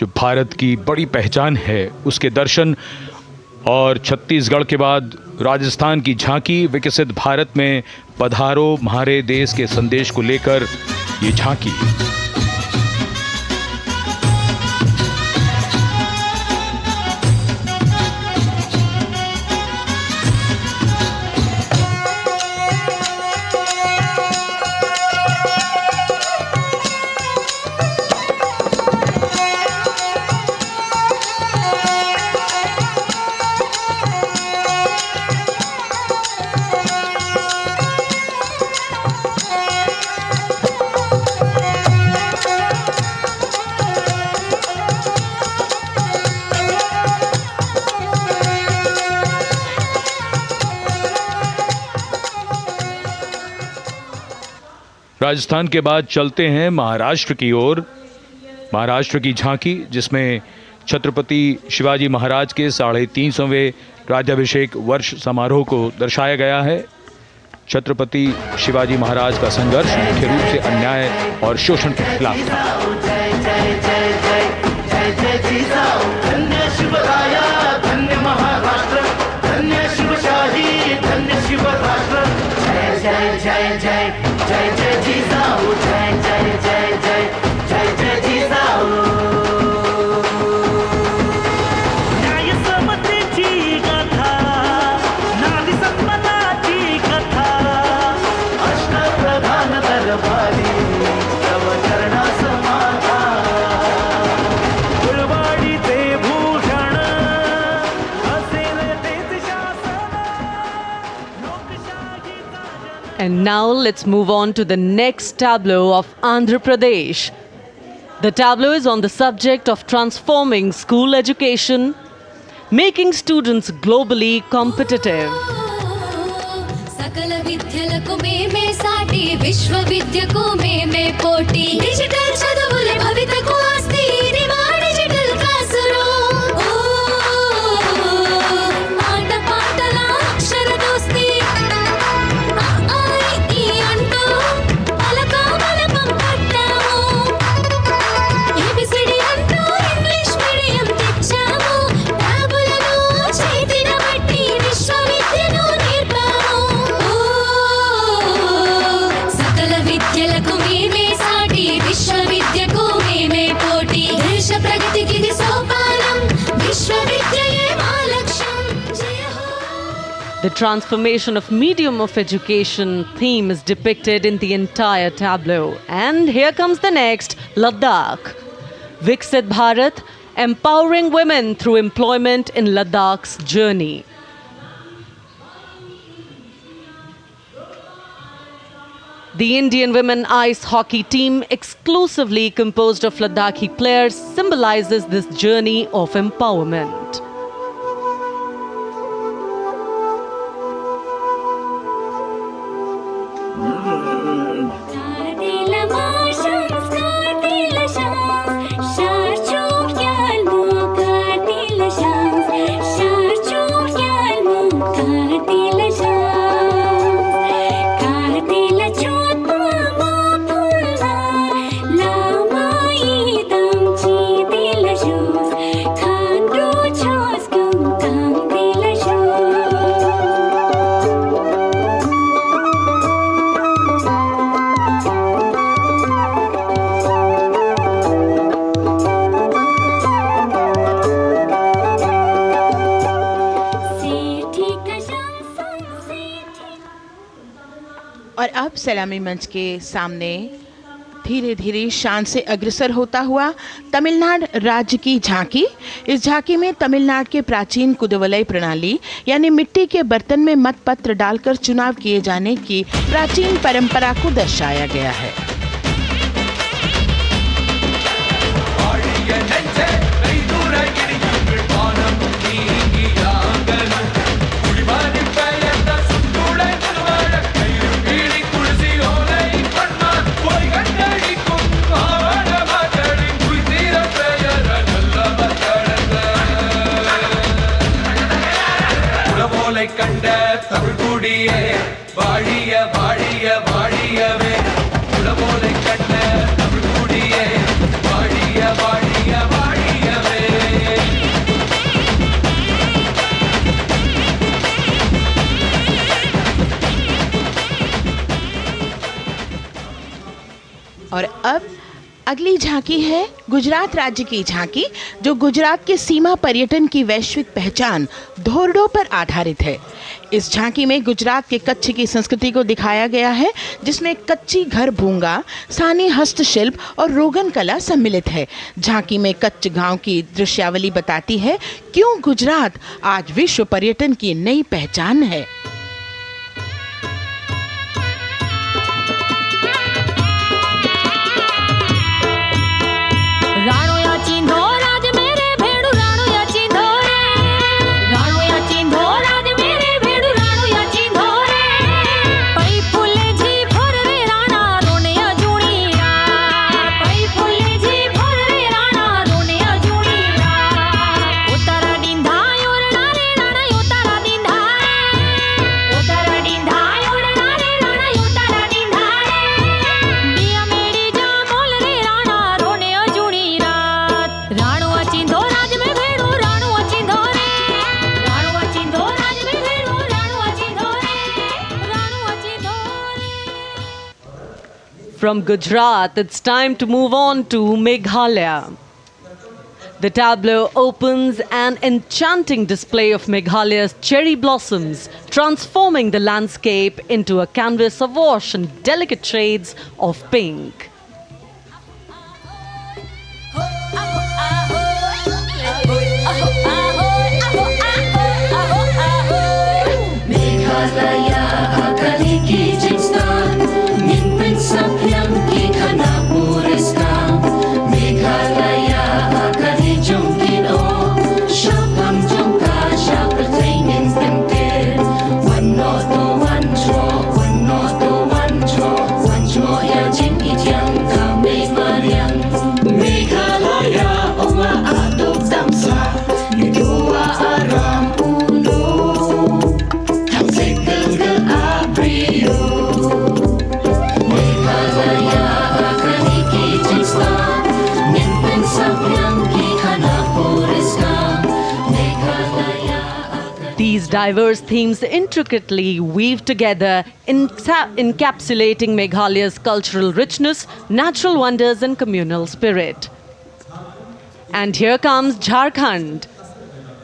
जो भारत की बड़ी पहचान है उसके दर्शन और छत्तीसगढ़ के बाद राजस्थान की झांकी विकसित भारत में पधारो म्हारे देश के संदेश को लेकर ये झांकी। राजस्थान के बाद चलते हैं महाराष्ट्र की ओर। महाराष्ट्र की झांकी जिसमें छत्रपति शिवाजी महाराज के 350वें राज्याभिषेक वर्ष समारोह को दर्शाया गया है। छत्रपति शिवाजी महाराज का संघर्ष मुख्य रूप से अन्याय और शोषण के खिलाफ था। धन्य शिवराया धन्य महाराष्ट्र धन्य शिवशाही धन्य शिवराष्ट्र जय जय जय जय जय जय जिजाऊ जय जय जय जय जय जय जिजाऊ न्याय समतेची गाथा नारी सन्मानाची कथा अष्टप्रधान दरबारी तव चरणास माथा फुलवाडीचे भूषण असेल तेच शासन लोकशाहीचा And now let's move on to the next tableau of Andhra Pradesh. The tableau is on the subject of transforming school education, making students globally competitive. सकल विद्यలకు మేమే సాటి విశ్వ విద్యకు మేమే పోటీ డిజిటల్ చదువుల భవితకు ఆస్తి ఇది మా డిజిటల్ క్లాస్ రూమ్ ఆట పాటల అక్షర దోస్తి అంటూ పలక బలపం పట్టాము ఏబిసిడి అంటూ ఇంగ్లీష్ మీడియం తెచ్చాము ట్యాబులను చేతిన బట్టి విశ్వవిద్యను నేర్పాము సకల విద్యలకు మేమే సాటి విశ్వవిద్యకు మేమే పోటీ దేశ ప్రగతికి ఇది సోపానం విశ్వవిద్యయే మా లక్ష్యం జయ హో The transformation of medium of education theme is depicted in the entire tableau. And here comes the next, Ladakh. Viksit Bharat, empowering women through employment in Ladakh's journey. The Indian women ice hockey team, exclusively composed of Ladakhi players, symbolizes this journey of empowerment. Kartil Mashams, Kartil Shams, Sharchuk Yalmu, Kartil Shams, Sharchuk Yalmu, Kartil Shams, Kartil Chotma Mapulna, Lama Idam Chitil Shus, सलामी मंच के सामने धीरे धीरे शान से अग्रसर होता हुआ तमिलनाडु राज्य की झांकी। इस झांकी में तमिलनाडु के प्राचीन कुदवलय प्रणाली यानी मिट्टी के बर्तन में मतपत्र डालकर चुनाव किए जाने की प्राचीन परंपरा को दर्शाया गया है। और अब अगली झांकी है गुजरात राज्य की झांकी, जो गुजरात के सीमा पर्यटन की वैश्विक पहचान धोरडो पर आधारित है। इस झांकी में गुजरात के कच्छ की संस्कृति को दिखाया गया है, जिसमें कच्ची घर भूंगा, स्थानीय हस्तशिल्प और रोगन कला सम्मिलित है। झांकी में कच्छ गांव की दृश्यावली बताती है क्यों गुजरात आज विश्व पर्यटन की नई पहचान है। From Gujarat, it's time to move on to Meghalaya. The tableau opens an enchanting display of Meghalaya's cherry blossoms, transforming the landscape into a canvas awash in delicate shades of pink. These diverse themes intricately weave together, encapsulating Meghalaya's cultural richness, natural wonders and communal spirit. And here comes Jharkhand,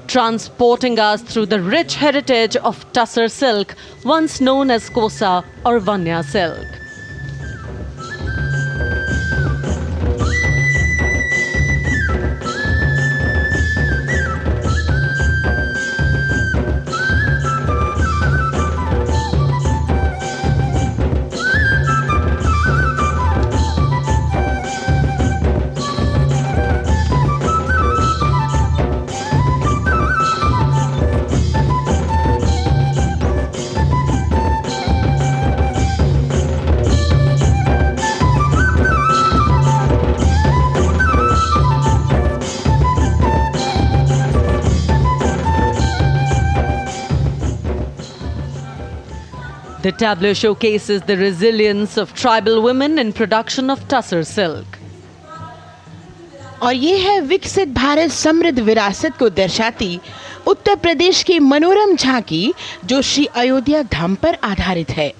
transporting us through the rich heritage of Tussar silk, once known as Kosa or Vanya silk. The tableau showcases the resilience of tribal women in production of Tussar silk. और ये है विकसित भारत समृद्ध विरासत को दर्शाती उत्तर प्रदेश की मनोरम झांकी, जो श्री अयोध्या धाम पर आधारित है।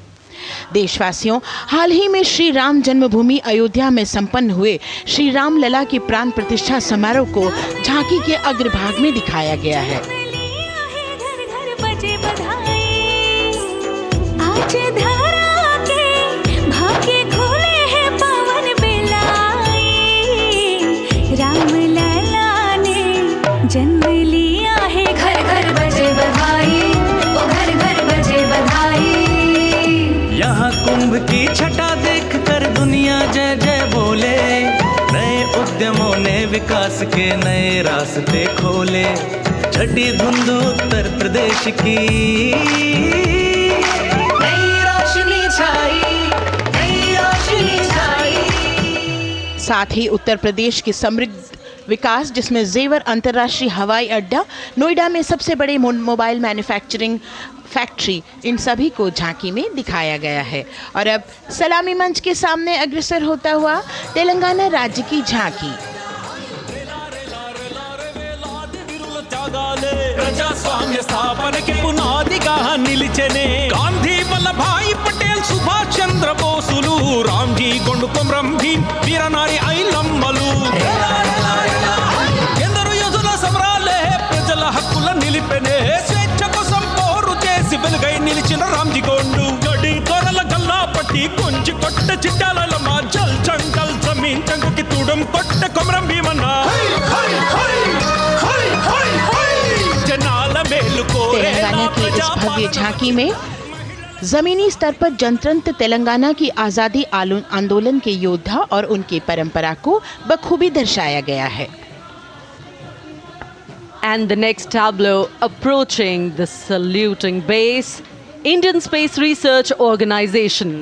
देशवासियों, हाल ही में श्री राम जन्मभूमि अयोध्या में संपन्न हुए श्री राम लला की प्राण प्रतिष्ठा समारोह को झांकी के अग्रभाग में दिखाया गया है। आज धरा के कुंभ की छटा देख कर दुनिया जय जय बोले। नए उद्यमों ने विकास के नए रास्ते खोले। छठी धुंध उत्तर प्रदेश की नई रोशनी छाई, नई रोशनी छाई। साथ ही उत्तर प्रदेश की समृद्ध विकास, जिसमें जेवर अंतर्राष्ट्रीय हवाई अड्डा, नोएडा में सबसे बड़े मोबाइल मैन्युफैक्चरिंग फैक्ट्री, इन सभी को झांकी में दिखाया गया है। और अब सलामी मंच के सामने अग्रसर होता हुआ तेलंगाना राज्य की झांकी। ప్రజాస్వామ్య స్థాపనకి పునాదిగా నిలిచెనే గాంధీ వల్లభాయ్ పటేల్ సుభాష్ చంద్ర బోసులు రామ్జీ గొండుకొం రంభీ వీరనారి ఐలమ్మలు ఎందరో యోధుల సమరాలే ప్రజల హక్కుల నిలిపెనే స్వేచ్ఛ కోసం పోరు చేసి వెలుగై నిలిచిన రామ్జీ గొండు గడి కొరల గల్లా పట్టి కొంచి కొట్ట చిట్టాల మా జల్ జంగల్ జమీన్ జంగుకి తూడం కొట్ట కొమరం భీమన్న। तेलंगाना की इस भव्य झांकी में जमीनी स्तर पर जनतंत्र तेलंगाना की आज़ादी आंदोलन के योद्धा और उनकी परंपरा को बखूबी दर्शाया गया है। And the next tableau approaching the saluting base, Indian Space Research Organization.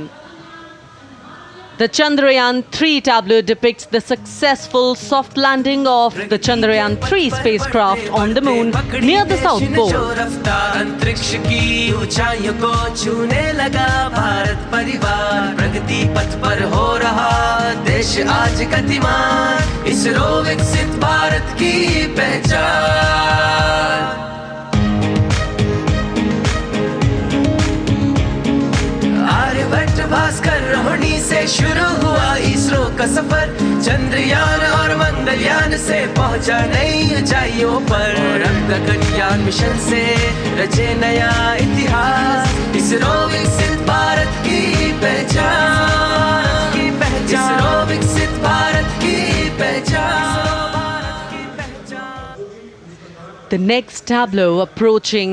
The Chandrayaan-3 tableau depicts the successful soft landing of the Chandrayaan-3 spacecraft on the moon near the South Pole. अंतरिक्ष की ऊंचाइयों को छूने लगा भारत परिवार। प्रगति पथ पर हो रहा देश आज गतिमान, इसरो विकसित भारत की पहचान। आर्यभट्ट भास्कर रोहिणी से शुरू हुआ इसरो का सफर। चंद्रयान और मंगलयान से पहुंचा नई ऊंचाइयों पर। अब गगनयान मिशन से रचे नया इतिहास, इसरो विकसित भारत की पहचान, इसरो विकसित भारत की पहचान। The next tableau approaching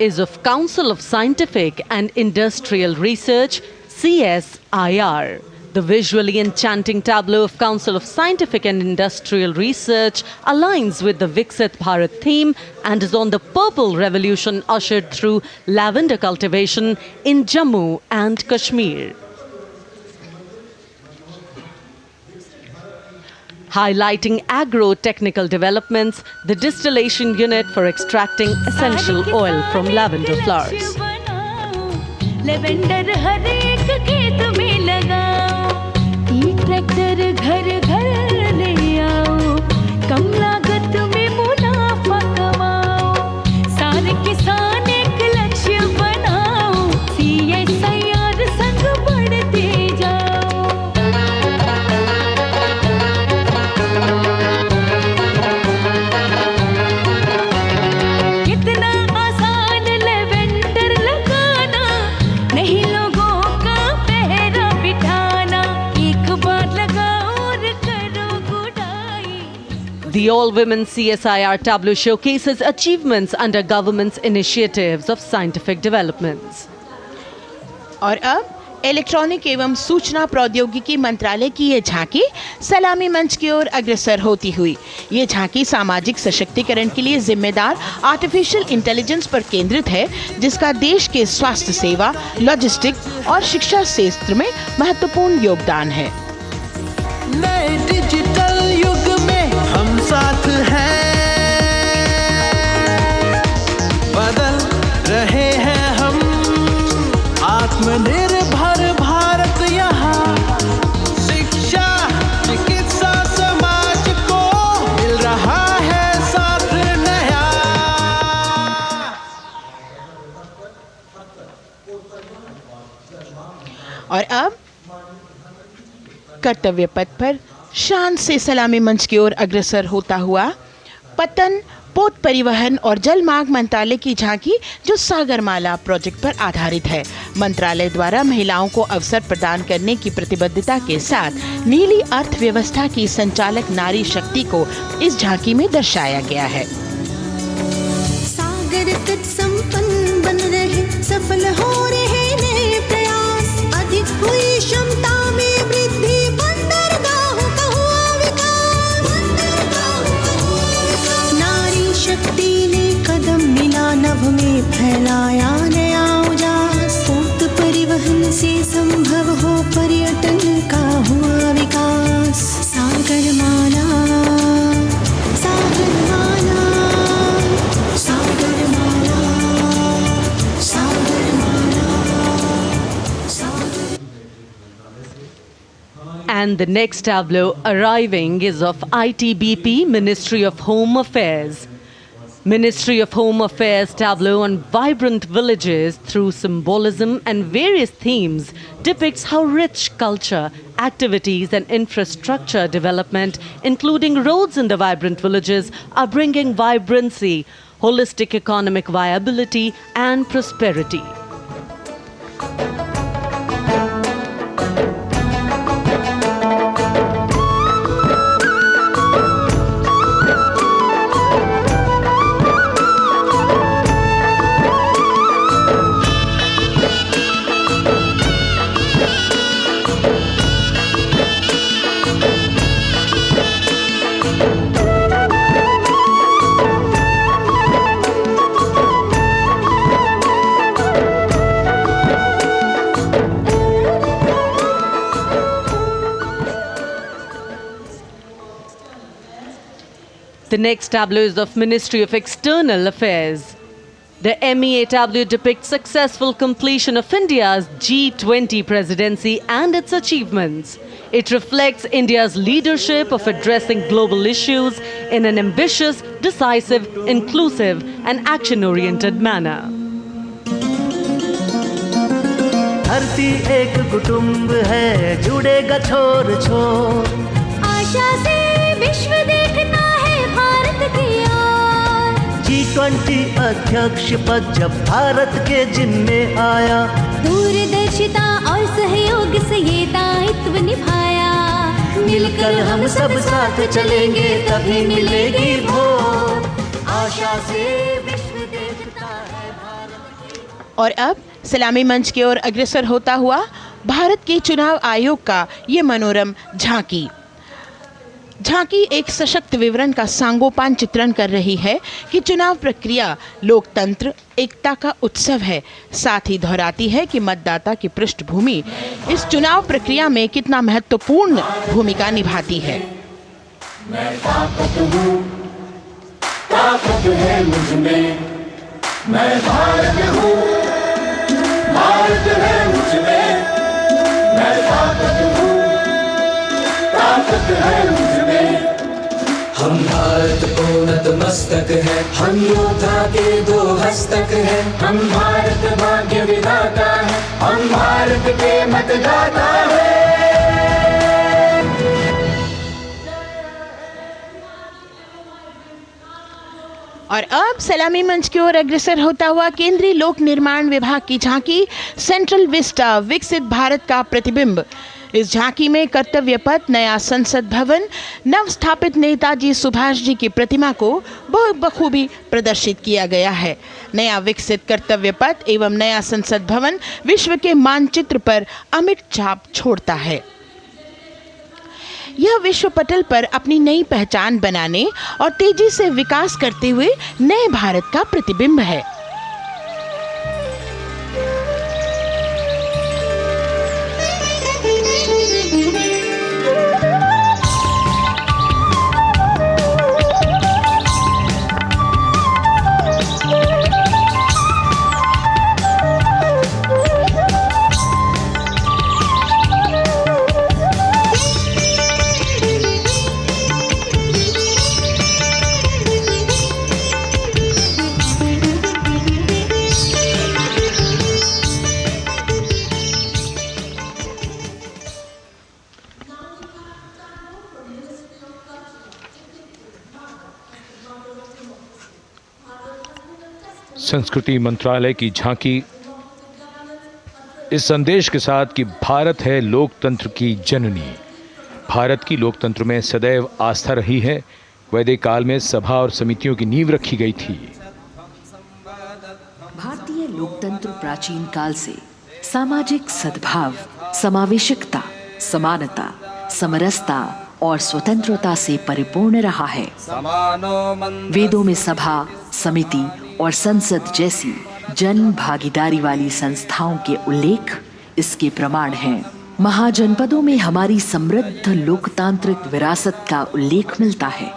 is of Council of Scientific and Industrial Research, CSIR. The visually enchanting tableau of Council of Scientific and Industrial Research aligns with the Viksit Bharat theme and is on the Purple Revolution ushered through lavender cultivation in Jammu and Kashmir. Highlighting agro-technical developments, the distillation unit for extracting essential oil from lavender flowers. Lavender हर एक खेत में लगाओ, ई tractor घर घर ले आओ, कम लागत में मुनाफा कमाओ, सारे किसान एक लक्ष्य बनाओ, CSIR संग बढ़ते जाओ। कितना आसान लेवेंडर लगाना, नहीं लोगों का पहरा बिठाना, एक बार लगाओ और करो गुडाई। The all-women CSIR tableau showcases achievements under government's initiatives of scientific developments. और अब इलेक्ट्रॉनिक एवं सूचना प्रौद्योगिकी मंत्रालय की ये झांकी सलामी मंच की ओर अग्रसर होती हुई। ये झांकी सामाजिक सशक्तिकरण के लिए जिम्मेदार आर्टिफिशियल इंटेलिजेंस पर केंद्रित है, जिसका देश के स्वास्थ्य सेवा, लॉजिस्टिक और शिक्षा क्षेत्र में महत्वपूर्ण योगदान है। नए डिजिटल युग में हम साथ हैं, बदल रहे हैं हम, आत्मनिर्भर भारत यहाँ, शिक्षा चिकित्सा समाज को मिल रहा है साथ नया। और अब कर्तव्य पथ पर शान से सलामी मंच की ओर अग्रसर होता हुआ पतन, पोत परिवहन और जल मार्ग मंत्रालय की झांकी, जो सागरमाला प्रोजेक्ट पर आधारित है। मंत्रालय द्वारा महिलाओं को अवसर प्रदान करने की प्रतिबद्धता के साथ नीली अर्थव्यवस्था की संचालक नारी शक्ति को इस झांकी में दर्शाया गया है। सागर तट संपन्न बन रहे, सफल हो रहे नए प्रयास, अधिक हुई क्षमता में वृद्धि, बंदरगाहों का हुआ विकास, नारी शक्ति ने कदम मिला नभ में, फैलाया नया उजास, पोत परिवहन से संभव हो पर्यटन का हुआ विकास, सागरमाला सागरमाला सागरमाला सागरमाला सागर। And the next tableau arriving is of ITBP, Ministry of Home Affairs. Ministry of Home Affairs tableau on vibrant villages through symbolism and various themes depicts how rich culture, activities and infrastructure development, including roads in the vibrant villages, are bringing vibrancy, holistic economic viability and prosperity. The next tableau is of Ministry of External Affairs. The MEA tableau depicts successful completion of India's G20 presidency and its achievements. It reflects India's leadership of addressing global issues in an ambitious, decisive, inclusive and action-oriented manner. धरती एक कुटुंब है, जुड़ेगा छोर छोर, आशा से विश्व देखता है भारत की ओर, G20 अध्यक्ष पद जब भारत के जिम्मे आया, दूरदर्शिता और सहयोग से ये दायित्व निभाया, मिलकर हम सब साथ चलेंगे तभी मिलेगी भोर, आशा से विश्व देखता है भारत की। और अब सलामी मंच की ओर अग्रसर होता हुआ भारत के चुनाव आयोग का ये मनोरम झांकी। झांकी एक सशक्त विवरण का सांगोपान चित्रण कर रही है कि चुनाव प्रक्रिया लोकतंत्र एकता का उत्सव है, साथ ही दोहराती है कि मतदाता की पृष्ठभूमि इस चुनाव प्रक्रिया में कितना महत्वपूर्ण भूमिका निभाती है। मैं ताकत हूँ, ताकत है मुझ में, मैं भारत हूँ, भारत है मुझ में, मैं ताकत हूँ, ताकत है मुझ में। हम भारत को नतमस्तक है, हम योद्धा के दो हस्तक है, हम भारत भाग्य विधाता है, हम भारत के मतदाता है। और अब सलामी मंच की ओर अग्रसर होता हुआ केंद्रीय लोक निर्माण विभाग की झांकी सेंट्रल विस्टा, विकसित भारत का प्रतिबिंब। इस झांकी में कर्तव्य पथ, नया संसद भवन, नव स्थापित नेताजी सुभाष जी की प्रतिमा को बहुत बखूबी प्रदर्शित किया गया है। नया विकसित कर्तव्य पथ एवं नया संसद भवन विश्व के मानचित्र पर अमिट छाप छोड़ता है। यह विश्व पटल पर अपनी नई पहचान बनाने और तेजी से विकास करते हुए नए भारत का प्रतिबिंब है। संस्कृति मंत्रालय की झांकी इस संदेश के साथ कि भारत है लोकतंत्र की जननी। भारत की लोकतंत्र में सदैव आस्था रही है। वैदिक काल में सभा और समितियों की नींव रखी गई थी। भारतीय लोकतंत्र प्राचीन काल से सामाजिक सद्भाव, समावेशिकता, समानता, समरसता और स्वतंत्रता से परिपूर्ण रहा है। वेदों में सभा, समिति और संसद जैसी जन भागीदारी वाली संस्थाओं के उल्लेख इसके प्रमाण हैं। महाजनपदों में हमारी समृद्ध लोकतांत्रिक विरासत का उल्लेख मिलता है।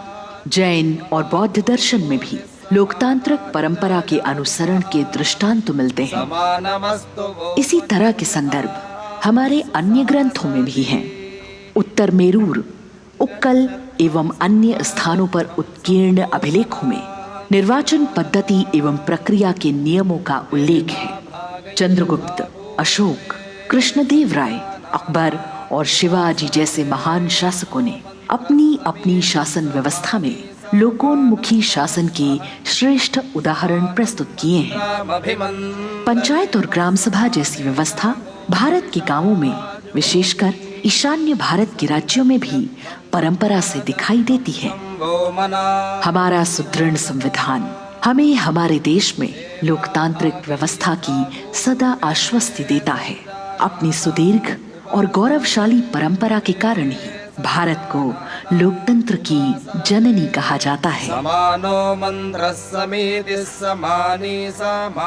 जैन और बौद्ध दर्शन में भी लोकतांत्रिक परंपरा के अनुसरण के दृष्टांत मिलते हैं। इसी तरह के संदर्भ हमारे अन्य ग्रंथों में भी हैं। उत्तर मेरूर, उक्कल एवं अन्य स्थानों पर उत्कीर्ण अभिलेखों में निर्वाचन पद्धति एवं प्रक्रिया के नियमों का उल्लेख है। चंद्रगुप्त, अशोक, कृष्णदेव राय, अकबर और शिवाजी जैसे महान शासकों ने अपनी अपनी शासन व्यवस्था में लोकोन्मुखी शासन के श्रेष्ठ उदाहरण प्रस्तुत किए हैं। पंचायत और ग्राम सभा जैसी व्यवस्था भारत के गांवों में, विशेषकर ईशान्य भारत के राज्यों में भी परंपरा से दिखाई देती है। हमारा सुदृढ़ संविधान हमें हमारे देश में लोकतांत्रिक व्यवस्था की सदा आश्वस्ति देता है। अपनी सुदीर्घ और गौरवशाली परंपरा के कारण ही भारत को लोकतंत्र की जननी कहा जाता है।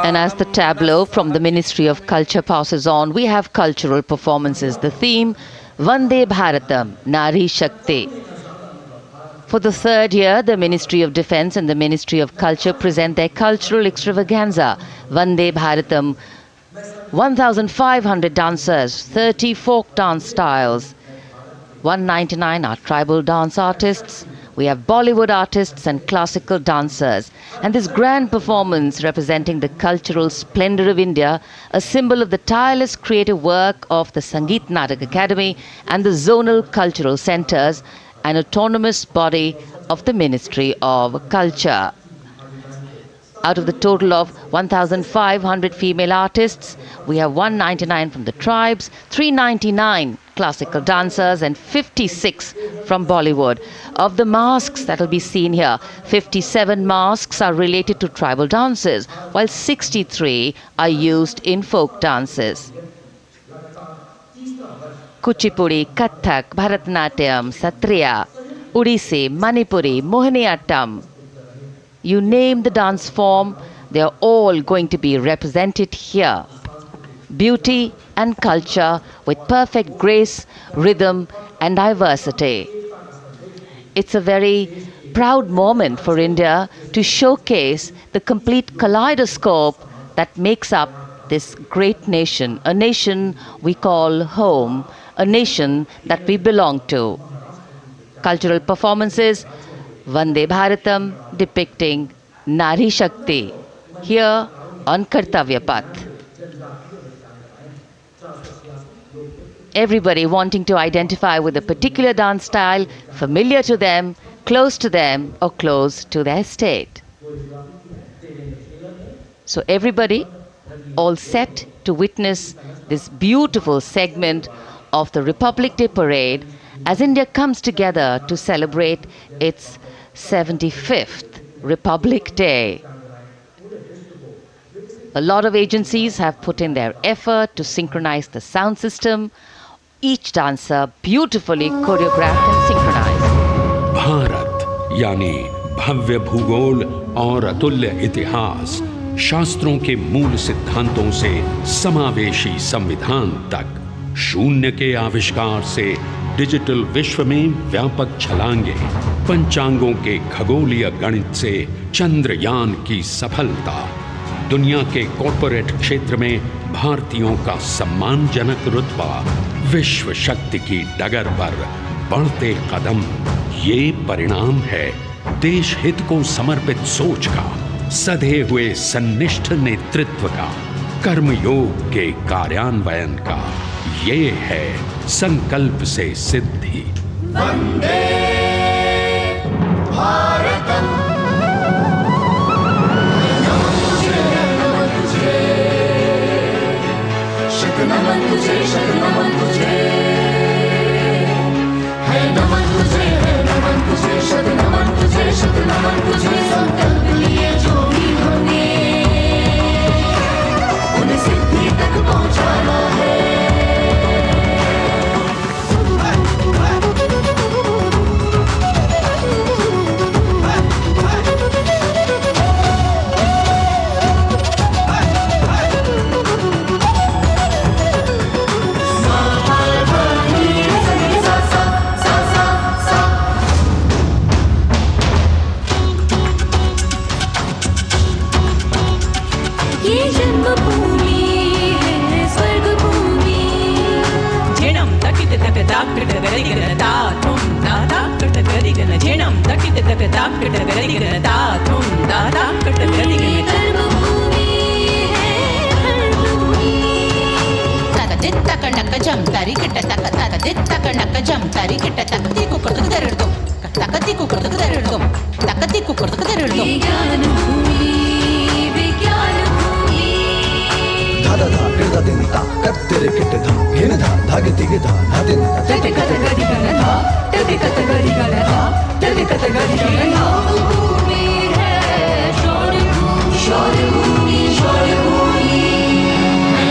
And as the tableau from the Ministry of Culture passes on, we have cultural performances. The theme, Vande Bharatam, Nari Shakti. For the third year, the Ministry of Defence and the Ministry of Culture present their cultural extravaganza, Vande Bharatam. 1,500 dancers, 30 folk dance styles, 199 are tribal dance artists. We have Bollywood artists and classical dancers. And this grand performance representing the cultural splendor of India, a symbol of the tireless creative work of the Sangeet Natak Academy and the zonal cultural centers, an autonomous body of the Ministry of Culture. Out of the total of 1,500 female artists, we have 199 from the tribes, 399 classical dancers and 56 from Bollywood. Of the masks that will be seen here, 57 masks are related to tribal dances, while 63 are used in folk dances. Kuchipudi, Kathak, Bharatanatyam, Satriya, Odissi, Manipuri, Mohiniyattam. You name the dance form, they are all going to be represented here. Beauty and culture with perfect grace, rhythm and diversity. It's a very proud moment for India to showcase the complete kaleidoscope that makes up this great nation, a nation we call home, a nation that we belong to. Cultural performances, Vande Bharatam depicting Nari Shakti here on Kartavya Path. Everybody wanting to identify with a particular dance style, familiar to them, close to them or close to their state. So everybody all set to witness this beautiful segment of the Republic Day Parade as India comes together to celebrate its 75th Republic Day. A lot of agencies have put in their effort to synchronize the sound system. Each dancer beautifully choreographed and synchronized. Bharat यानी भव्य भूगोल और अतुल्य इतिहास, शास्त्रों के मूल सिद्धांतों से समावेशी संविधान तक, शून्य के आविष्कार से डिजिटल विश्व में व्यापक छलांगे, पंचांगों के खगोलीय गणित से चंद्रयान की सफलता, दुनिया के कॉर्पोरेट क्षेत्र में भारतीयों का सम्मानजनक रुतबा, विश्व शक्ति की डगर पर बढ़ते कदम, ये परिणाम है देश हित को समर्पित सोच का, सधे हुए सन्निष्ठ नेतृत्व का, कर्मयोग के कार्यान्वयन का। ये है संकल्प से सिद्धि। वंदे भारतम, नमन तुझे, शत नमन तुझे, शत नमन तुझे, है नमन तुझे, है नमन तुझे, शत नमन तुझे, शत नमन तुझे। संकल्प लिए जो भी होंगे उन्हें सिद्धि तक पहुंचाना है। ताकट गति गता तुम दादा कट गति गता दित्ता कणक जम तारी किट तक तक दित्ता कणक जम तारी किट तकती कुकुरतक दरड़दो तकती कुकुरतक दरड़दो तकती कुकुरतक दरड़दो विज्ञान भूमि धादा धा किरदा दिनता कत्तिर किट धा घेन धा धागे तिगे धा धादिन तटे कत गति गणधा तटे कत गति गणधा तटे कत गति गणधा भूमि है शौर्य भूमि शौर्य भूमि शौर्य भूमि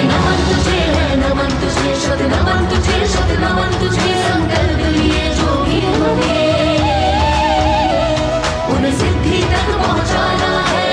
नमन तुझे है नमन तुझे शत नमन तुझे शत नमन तुझे संकल्प लिए जो भी हमें उन सिद्धि तक पहुंचाना है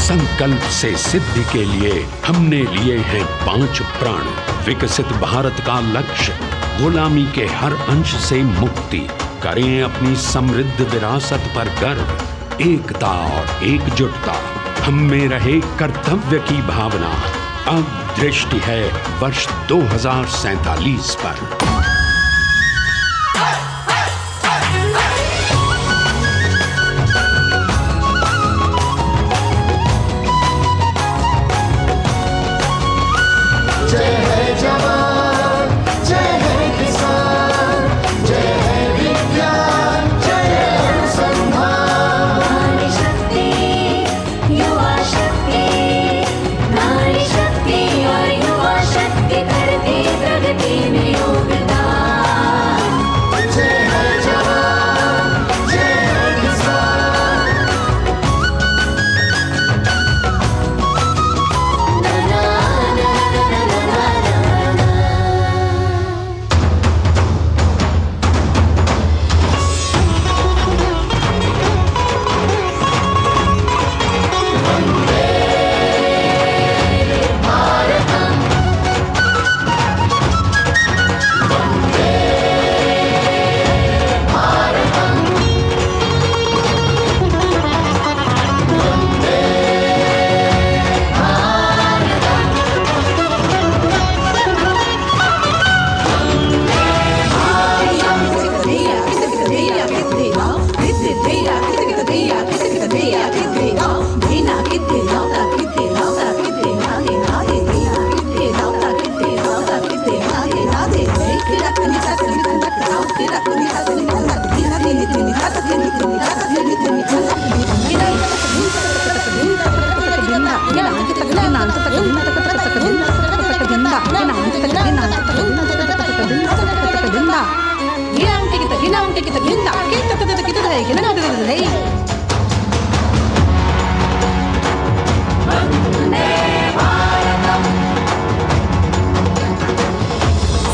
संकल्प से सिद्धि के लिए हमने लिए हैं 5 प्राण। विकसित भारत का लक्ष्य, गुलामी के हर अंश से मुक्ति। करें अपनी समृद्ध विरासत पर गर्व। एकता और एकजुटता हम में रहे कर्तव्य की भावना। अब दृष्टि है वर्ष 2047 पर।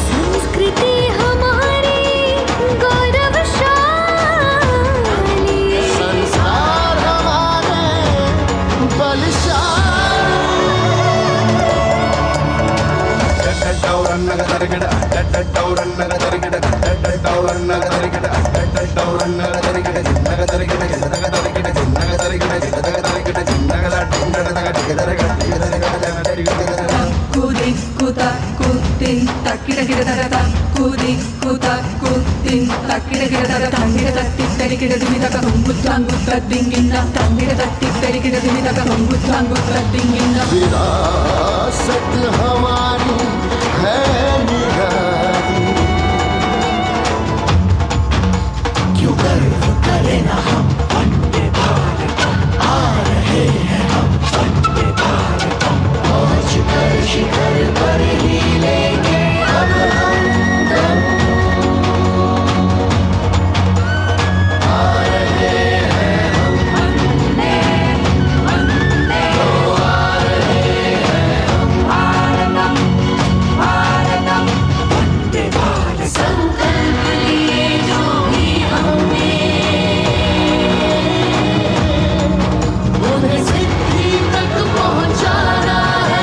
संस्कृति हमारी गौरवशाली, संस्कार हमारे विरासत हमारी है निराली, क्यों गर्व करें ना हम वंदे भारतम, आ रहे हैं हम वंदे भारतम, पहुंच कर शिखर पर ही लेंगे अब हम दम, आ रहे हैं हम वंदे वंदे, तो आ रहे हैं हम भारतम भारतम वंदे भारत, संकल्प लिए जो भी हमने उन्हें सिद्धि तक पहुंचाना है।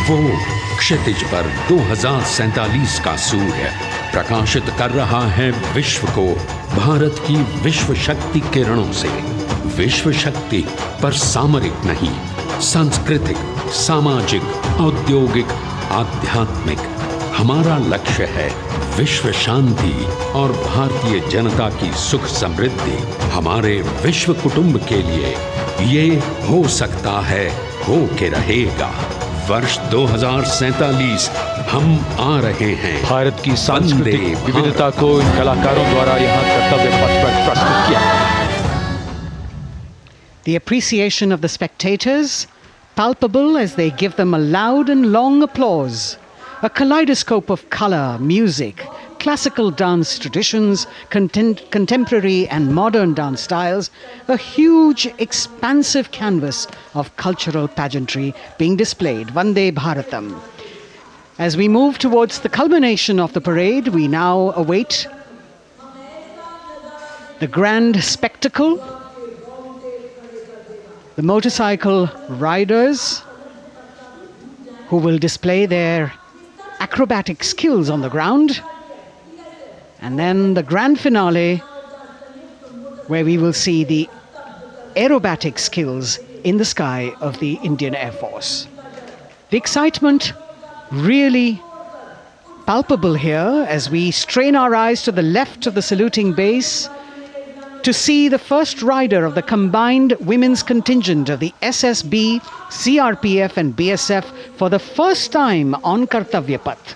वो क्षितिज पर 2047 का सूर्य प्रकाशित कर रहा है विश्व को भारत की विश्व शक्ति किरणों से। विश्व शक्ति पर सामरिक नहीं, सांस्कृतिक, सामाजिक, औद्योगिक, आध्यात्मिक। हमारा लक्ष्य है विश्व शांति और भारतीय जनता की सुख समृद्धि। हमारे विश्व कुटुंब के लिए ये हो सकता है, हो के रहेगा। वर्ष 2047 हम आ रहे हैं। भारत की सांस्कृतिक विविधता को इन कलाकारों द्वारा यहाँ कर्तव्य पथ पर प्रस्तुत किया। The appreciation of the spectators palpable as they give them a loud and long applause. A kaleidoscope of color, music, classical dance traditions, contemporary and modern dance styles, a huge, expansive canvas of cultural pageantry being displayed, Vande Bharatam. As we move towards the culmination of the parade, we now await the grand spectacle, the motorcycle riders who will display their acrobatic skills on the ground, and then the grand finale where we will see the aerobatic skills in the sky of the Indian Air Force. The excitement really palpable here as we strain our eyes to the left of the saluting base to see the first rider of the combined women's contingent of the SSB, CRPF and BSF for the first time on Kartavya Path.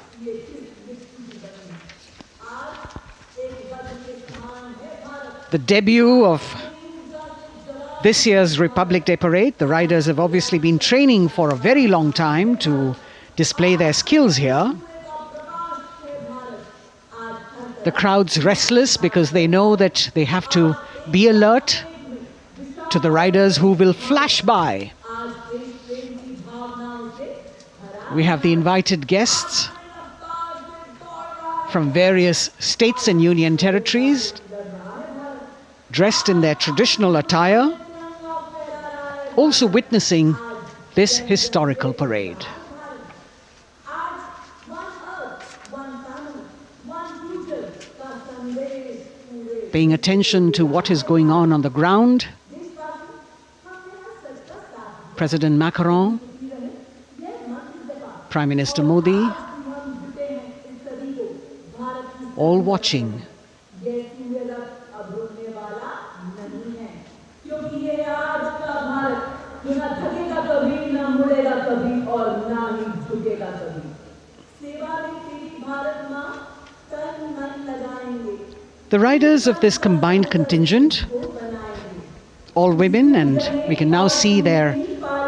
The debut of this year's Republic Day Parade. The riders have obviously been training for a very long time to display their skills here. The crowd's restless because they know that they have to be alert to the riders who will flash by. We have the invited guests from various states and union territories, dressed in their traditional attire, also witnessing this historical parade. Paying attention to what is going on the ground, President Macron, Prime Minister Modi, all watching. The riders of this combined contingent, all women, and we can now see their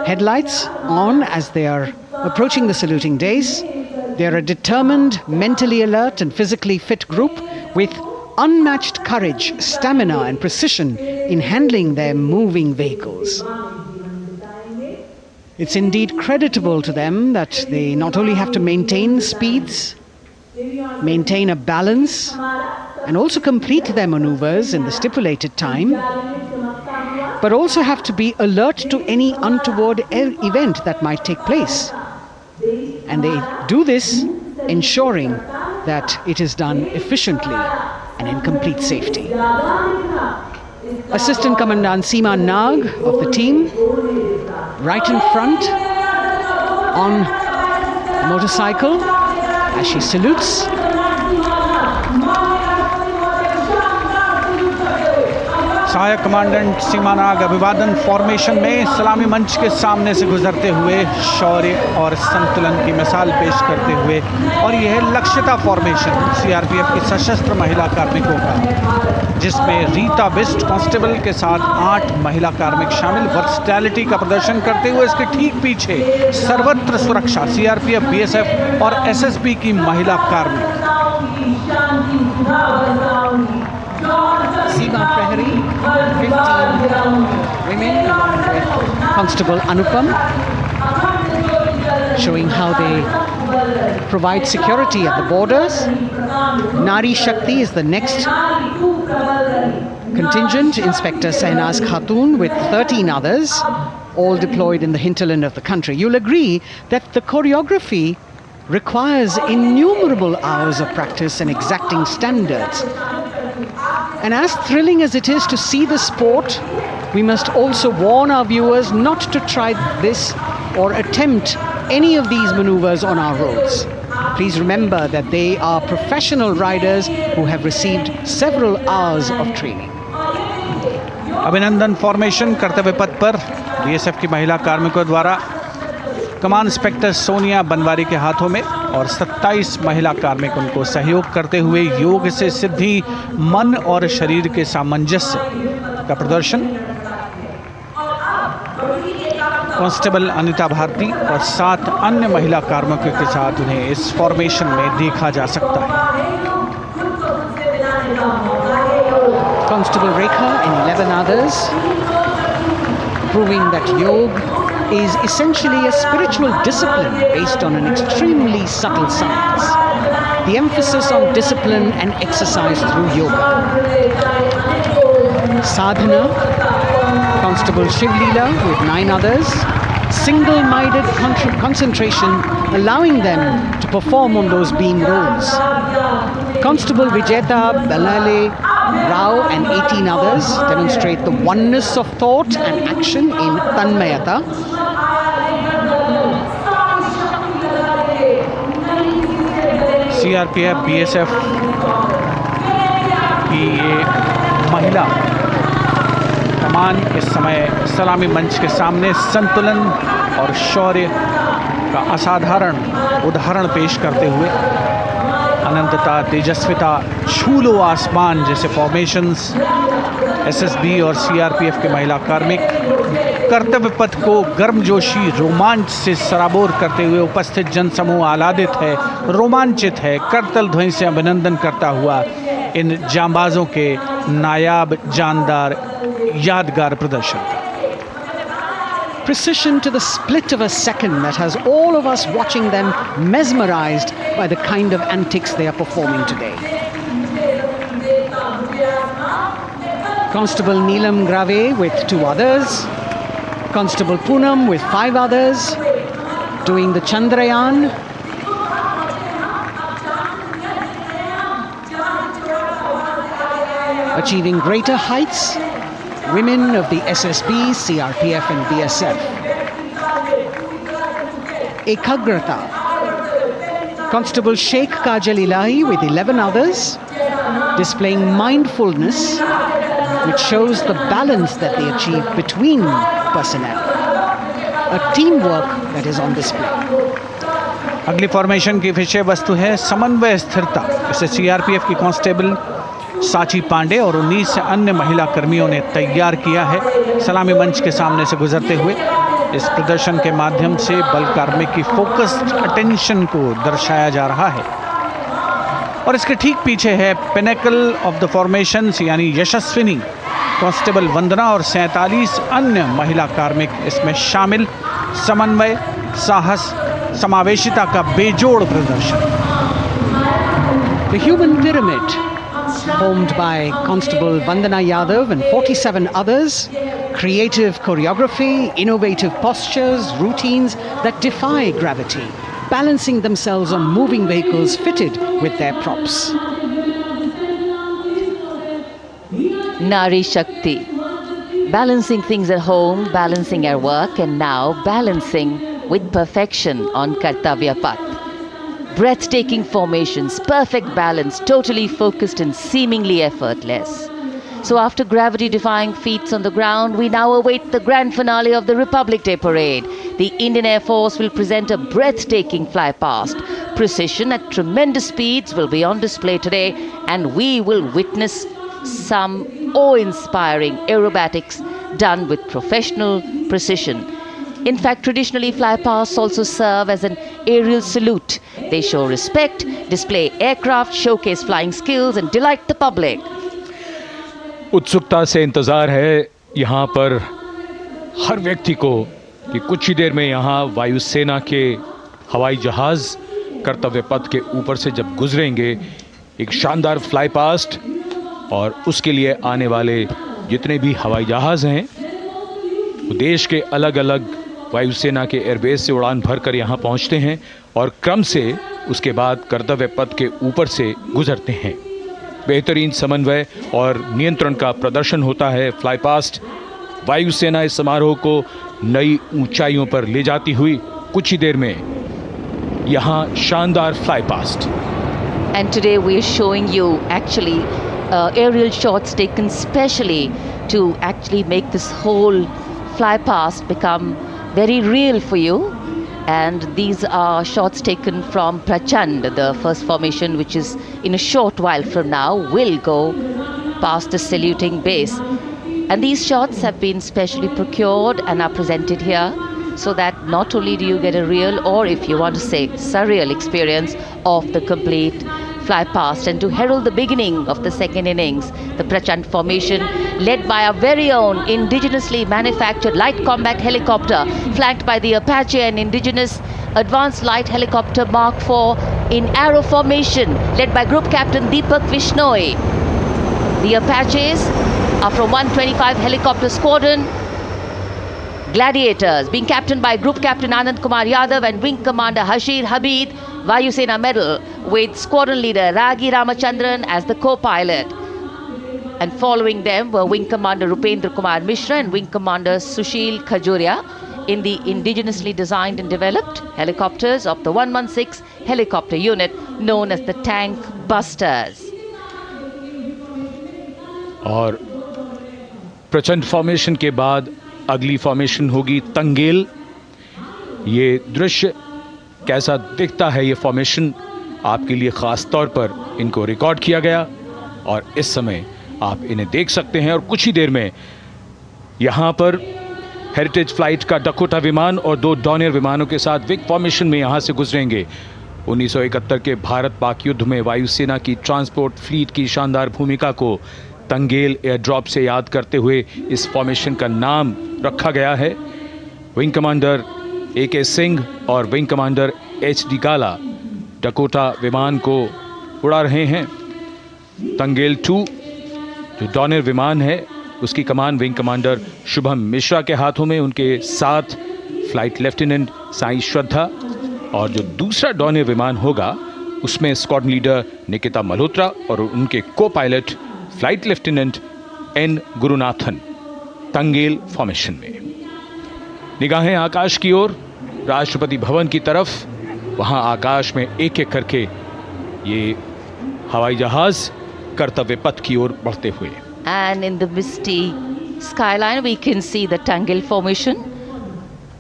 headlights on as they are approaching the saluting days. They are a determined, mentally alert and physically fit group with unmatched courage, stamina and precision in handling their moving vehicles. It's indeed creditable to them that they not only have to maintain speeds, maintain a balance, and also complete their maneuvers in the stipulated time, but also have to be alert to any untoward event that might take place. And they do this ensuring that it is done efficiently and in complete safety. Assistant Commandant Seema Nag of the team, right in front on a motorcycle as she salutes. सहायक commandant सीमा नाग अभिवादन formation में सलामी मंच के सामने से गुजरते हुए शौर्य और संतुलन की मिसाल पेश करते हुए, और यह लक्ष्यता फॉर्मेशन सीआरपीएफ की सशस्त्र महिला कार्मिकों का, जिसमें रीता बिस्ट कांस्टेबल के साथ 8 महिला कार्मिक शामिल, वर्सटैलिटी का प्रदर्शन करते हुए इसके ठीक पीछे सर्वत्र सुरक्षा सीआरपीएफ, बीएसएफ और एसएसबी की महिला कार्मिक। Seema Prahari, 15 women along with Constable Anupam, showing how they provide security at the borders. Nari Shakti is the next contingent, Inspector Sainaz Khatun with 13 others, all deployed in the hinterland of the country. You'll agree that the choreography requires innumerable hours of practice and exacting standards. And as thrilling as it is to see the sport, we must also warn our viewers not to try this or attempt any of these maneuvers on our roads. Please remember that they are professional riders who have received several hours of training. अभिनंदन formation कर्तव्य पथ पर BSF की महिला कार्मिकों द्वारा कमान inspector Sonia Banwari के हाथों में, और 27 महिला कार्मिक उनको सहयोग करते हुए योग से सिद्धि, मन और शरीर के सामंजस्य का प्रदर्शन। कांस्टेबल अनिता भारती और 7 अन्य महिला कार्मिकों के साथ उन्हें इस फॉर्मेशन में देखा जा सकता है। Constable Rekha and 11 others, proving that yoga is essentially a spiritual discipline based on an extremely subtle science. The emphasis on discipline and exercise through yoga. Sadhana, Constable Shivlila with 9 others, single-minded concentration, allowing them to perform on those beam rolls. Constable Vijeta Balale Rao and 18 others demonstrate the oneness of thought and action in Tanmayata. CRPF, BSF की ये महिला कमान इस समय सलामी मंच के सामने संतुलन और शौर्य का असाधारण उदाहरण पेश करते हुए, अनंतता, तेजस्विता, छू लो आसमान जैसे फॉर्मेशंस एसएसबी और सीआरपीएफ के महिला कार्मिक कर्तव्य पथ को गर्मजोशी, रोमांच से सराबोर करते हुए उपस्थित जनसमूह आह्लादित है, रोमांचित है, करतल ध्वनि से अभिनंदन करता हुआ इन जांबाजों के नायाब, जानदार, यादगार प्रदर्शन का। Precision to the split of a second that has all of us watching them mesmerized by the kind of antics they are performing today. Constable Neelam Grave with 2 others. Constable Poonam with 5 others. Doing the Chandrayaan. Achieving greater heights. Women of the SSB, CRPF and BSF. Ekagrata. Constable Sheikh Kajal Ilahi with 11 others, displaying mindfulness, which shows the balance that they achieve between personnel. A teamwork that is on display. अगली formation की विषय वस्तु है समन्वय स्थिरता। इसे CRPF की constable साची पांडे और 19 अन्य महिला कर्मियों ने तैयार किया है। सलामी मंच के सामने से गुजरते हुए इस प्रदर्शन के माध्यम से बल कार्मिक की फोकस्ड अटेंशन को दर्शाया जा रहा है। और इसके ठीक पीछे है पिनेकल ऑफ द फॉर्मेशंस यानी यशस्विनी कांस्टेबल वंदना और 47 अन्य महिला कार्मिक इसमें शामिल। समन्वय, साहस, समावेशिता का बेजोड़ प्रदर्शन। The human pyramid, formed by Constable Vandana Yadav and 47 others. Creative choreography, innovative postures, routines that defy gravity, balancing themselves on moving vehicles fitted with their props. Nari Shakti. Balancing things at home, balancing our work, and now balancing with perfection on Kartavya path. Breathtaking formations, perfect balance, totally focused and seemingly effortless. So after gravity-defying feats on the ground, we now await the grand finale of the Republic Day Parade. The Indian Air Force will present a breathtaking fly-past. Precision at tremendous speeds will be on display today, and we will witness some awe-inspiring aerobatics done with professional precision. In fact, traditionally, fly-pasts also serve as an aerial salute. They show respect, display aircraft, showcase flying skills, and delight the public. उत्सुकता से इंतज़ार है यहाँ पर हर व्यक्ति को कि कुछ ही देर में यहाँ वायुसेना के हवाई जहाज़ कर्तव्य पथ के ऊपर से जब गुजरेंगे, एक शानदार फ्लाई पास्ट, और उसके लिए आने वाले जितने भी हवाई जहाज़ हैं वो देश के अलग अलग वायुसेना के एयरबेस से उड़ान भरकर यहाँ पहुँचते हैं और क्रम से उसके बाद कर्तव्य पथ के ऊपर से गुजरते हैं। बेहतरीन समन्वय और नियंत्रण का प्रदर्शन होता है। फ्लाई पास्ट वायुसेना इस समारोह को नई ऊंचाइयों पर ले जाती हुई कुछ ही देर में यहाँ शानदार fly past. And today we are showing you actually aerial shots taken specially to actually make this whole fly past become very real for you. And these are shots taken from Prachand, the first formation, which is in a short while from now will go past the saluting base. And these shots have been specially procured and are presented here so that not only do you get a real, or if you want to say surreal experience of the complete fly past, and to herald the beginning of the second innings, the Prachand formation led by our very own indigenously manufactured light combat helicopter flanked by the Apache and indigenous advanced light helicopter Mark IV in arrow formation led by Group Captain Deepak Vishnoi. The Apaches are from 125 helicopter squadron Gladiators, being captained by Group Captain Anand Kumar Yadav and Wing Commander Hashir Habib, Vayusena Medal, with Squadron Leader Ragi Ramachandran as the co-pilot. And following them were Wing Commander Rupendra Kumar Mishra and Wing Commander Sushil Khajuria in the indigenously designed and developed helicopters of the 116 helicopter unit known as the Tank Busters. और प्रचंड formation के बाद अगली formation होगी तंगेल। ये दृश्य कैसा दिखता है, ये फॉर्मेशन आपके लिए ख़ास तौर पर इनको रिकॉर्ड किया गया और इस समय आप इन्हें देख सकते हैं। और कुछ ही देर में यहाँ पर हेरिटेज फ्लाइट का डकोटा विमान और 2 डॉनियर विमानों के साथ विग फॉर्मेशन में यहाँ से गुजरेंगे। 1971 के भारत पाक युद्ध में वायुसेना की ट्रांसपोर्ट फ्लीट की शानदार भूमिका को तंगेल एयर ड्रॉप से याद करते हुए इस फॉर्मेशन का नाम रखा गया है। विंग कमांडर AK सिंह और विंग कमांडर HD गाला डकोटा विमान को उड़ा रहे हैं। तंगेल 2 जो डॉनियर विमान है उसकी कमान विंग कमांडर शुभम मिश्रा के हाथों में, उनके साथ फ्लाइट लेफ्टिनेंट साई श्रद्धा, और जो दूसरा डॉनियर विमान होगा उसमें स्क्वाड्रन लीडर निकिता मल्होत्रा और उनके copilot flight lieutenant N Gurunathan. Tangail formation में निगाहें आकाश की ओर, राष्ट्रपति भवन की तरफ। वहां आकाश में एक एक करके ये हवाई जहाज कर्तव्य पथ की ओर बढ़ते हुए। And in the misty skyline we can see the Tangel formation.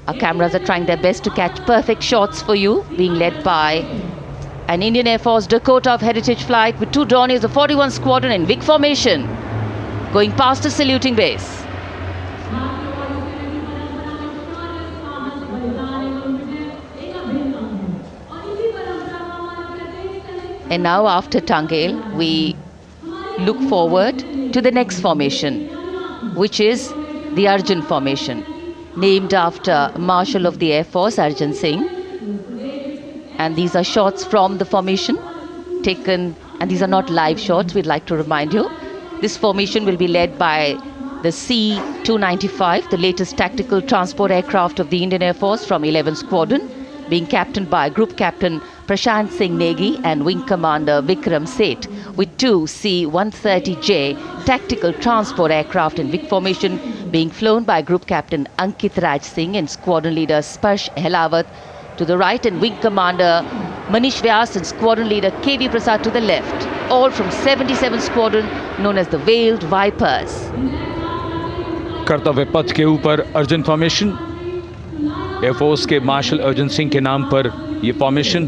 Our cameras are trying their best to catch perfect shots for you, being led by an Indian Air Force Dakota of Heritage Flight with 2 Dorniers of 41 Squadron in big formation, going past the saluting base. And now after Tangel, we look forward to the next formation, which is the Arjun formation, named after Marshal of the Air Force Arjun Singh. And these are shots from the formation taken, and these are not live shots, we'd like to remind you. This formation will be led by the C-295, the latest tactical transport aircraft of the Indian Air Force from 11th Squadron, being captained by Group Captain Prashant Singh Negi and Wing Commander Vikram Seth, with 2 C-130J tactical transport aircraft in big formation being flown by Group Captain Ankit Raj Singh and Squadron Leader Sparsh Helawat to the right, and Wing Commander Manish Vyas and Squadron Leader KV Prasad to the left, all from 77th Squadron known as the Veiled Vipers. कर्तव्य पथ के ऊपर Arjun formation, air force के martial Arjun Singh के नाम पर यह formation.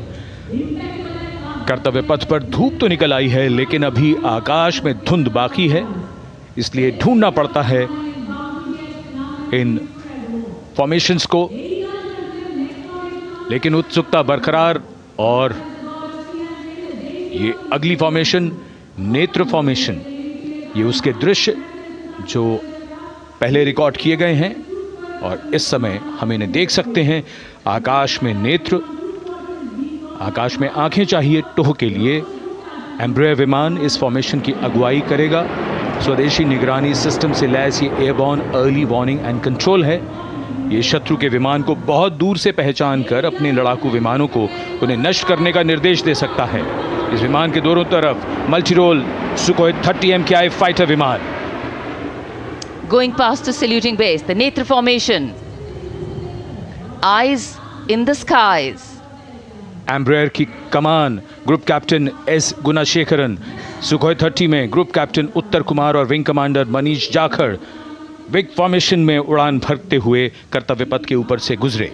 कर्तव्य पथ पर धूप तो निकल आई है, लेकिन अभी आकाश में धुंध बाकी है, इसलिए ढूंढना पड़ता है इन फॉर्मेशंस को। लेकिन उत्सुकता बरकरार, और ये अगली फॉर्मेशन नेत्र फॉर्मेशन, ये उसके दृश्य जो पहले रिकॉर्ड किए गए हैं और इस समय हम इन्हें देख सकते हैं। आकाश में नेत्र, आकाश में आंखें चाहिए टोह के लिए। एम्ब्रेयर विमान इस फॉर्मेशन की अगुवाई करेगा। स्वदेशी निगरानी सिस्टम से लैस ये airborne early warning and control है। ये शत्रु के विमान को बहुत दूर से पहचान कर अपने लड़ाकू विमानों को उन्हें नष्ट करने का निर्देश दे सकता है। इस विमान के दोनों तरफ multi role Sukhoi 30 MKI fighter विमान। Going past the saluting base, the Netra formation, eyes in the skies. Embraer की कमान ग्रुप कैप्टन एस गुणाशेखरन, सुखोई 30 में ग्रुप कैप्टन उत्तर कुमार और wing commander Manish Jakhar big formation में उड़ान भरते हुए कर्तव्य पथ के ऊपर से गुजरे।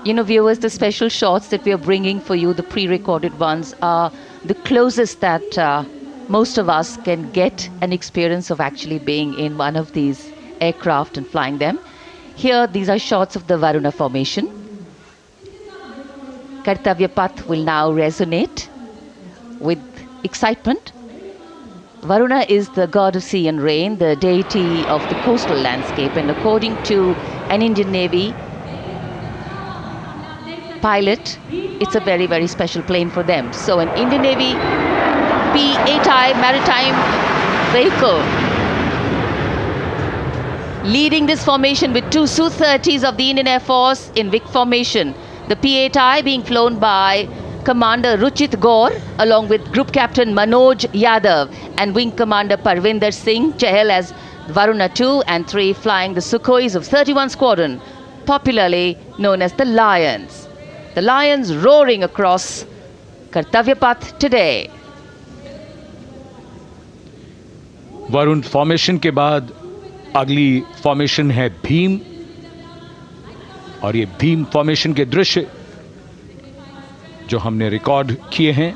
You know, viewers, the special shots that we are bringing for you, the pre-recorded ones, are the closest that most of us can get an experience of actually being in one of these aircraft and flying them. Here, these are shots of the Varuna formation. Kartavya Path will now resonate with excitement. Varuna is the god of sea and rain, the deity of the coastal landscape, and according to an Indian Navy pilot, it's a very, very special plane for them. So an Indian Navy P-8I maritime vehicle leading this formation with 2 Su-30s of the Indian Air Force in Vic formation. The P-8I being flown by Commander Ruchit Gaur along with Group Captain Manoj Yadav and Wing Commander Parvinder Singh Chahal as Varuna 2 and 3 flying the Sukhois of 31 Squadron, popularly known as the Lions. The Lions roaring across Kartavya Path today. Varun formation के बाद अगली formation है भीम, और ये Bhim formation के दृश्य जो हमने रिकॉर्ड किए हैं,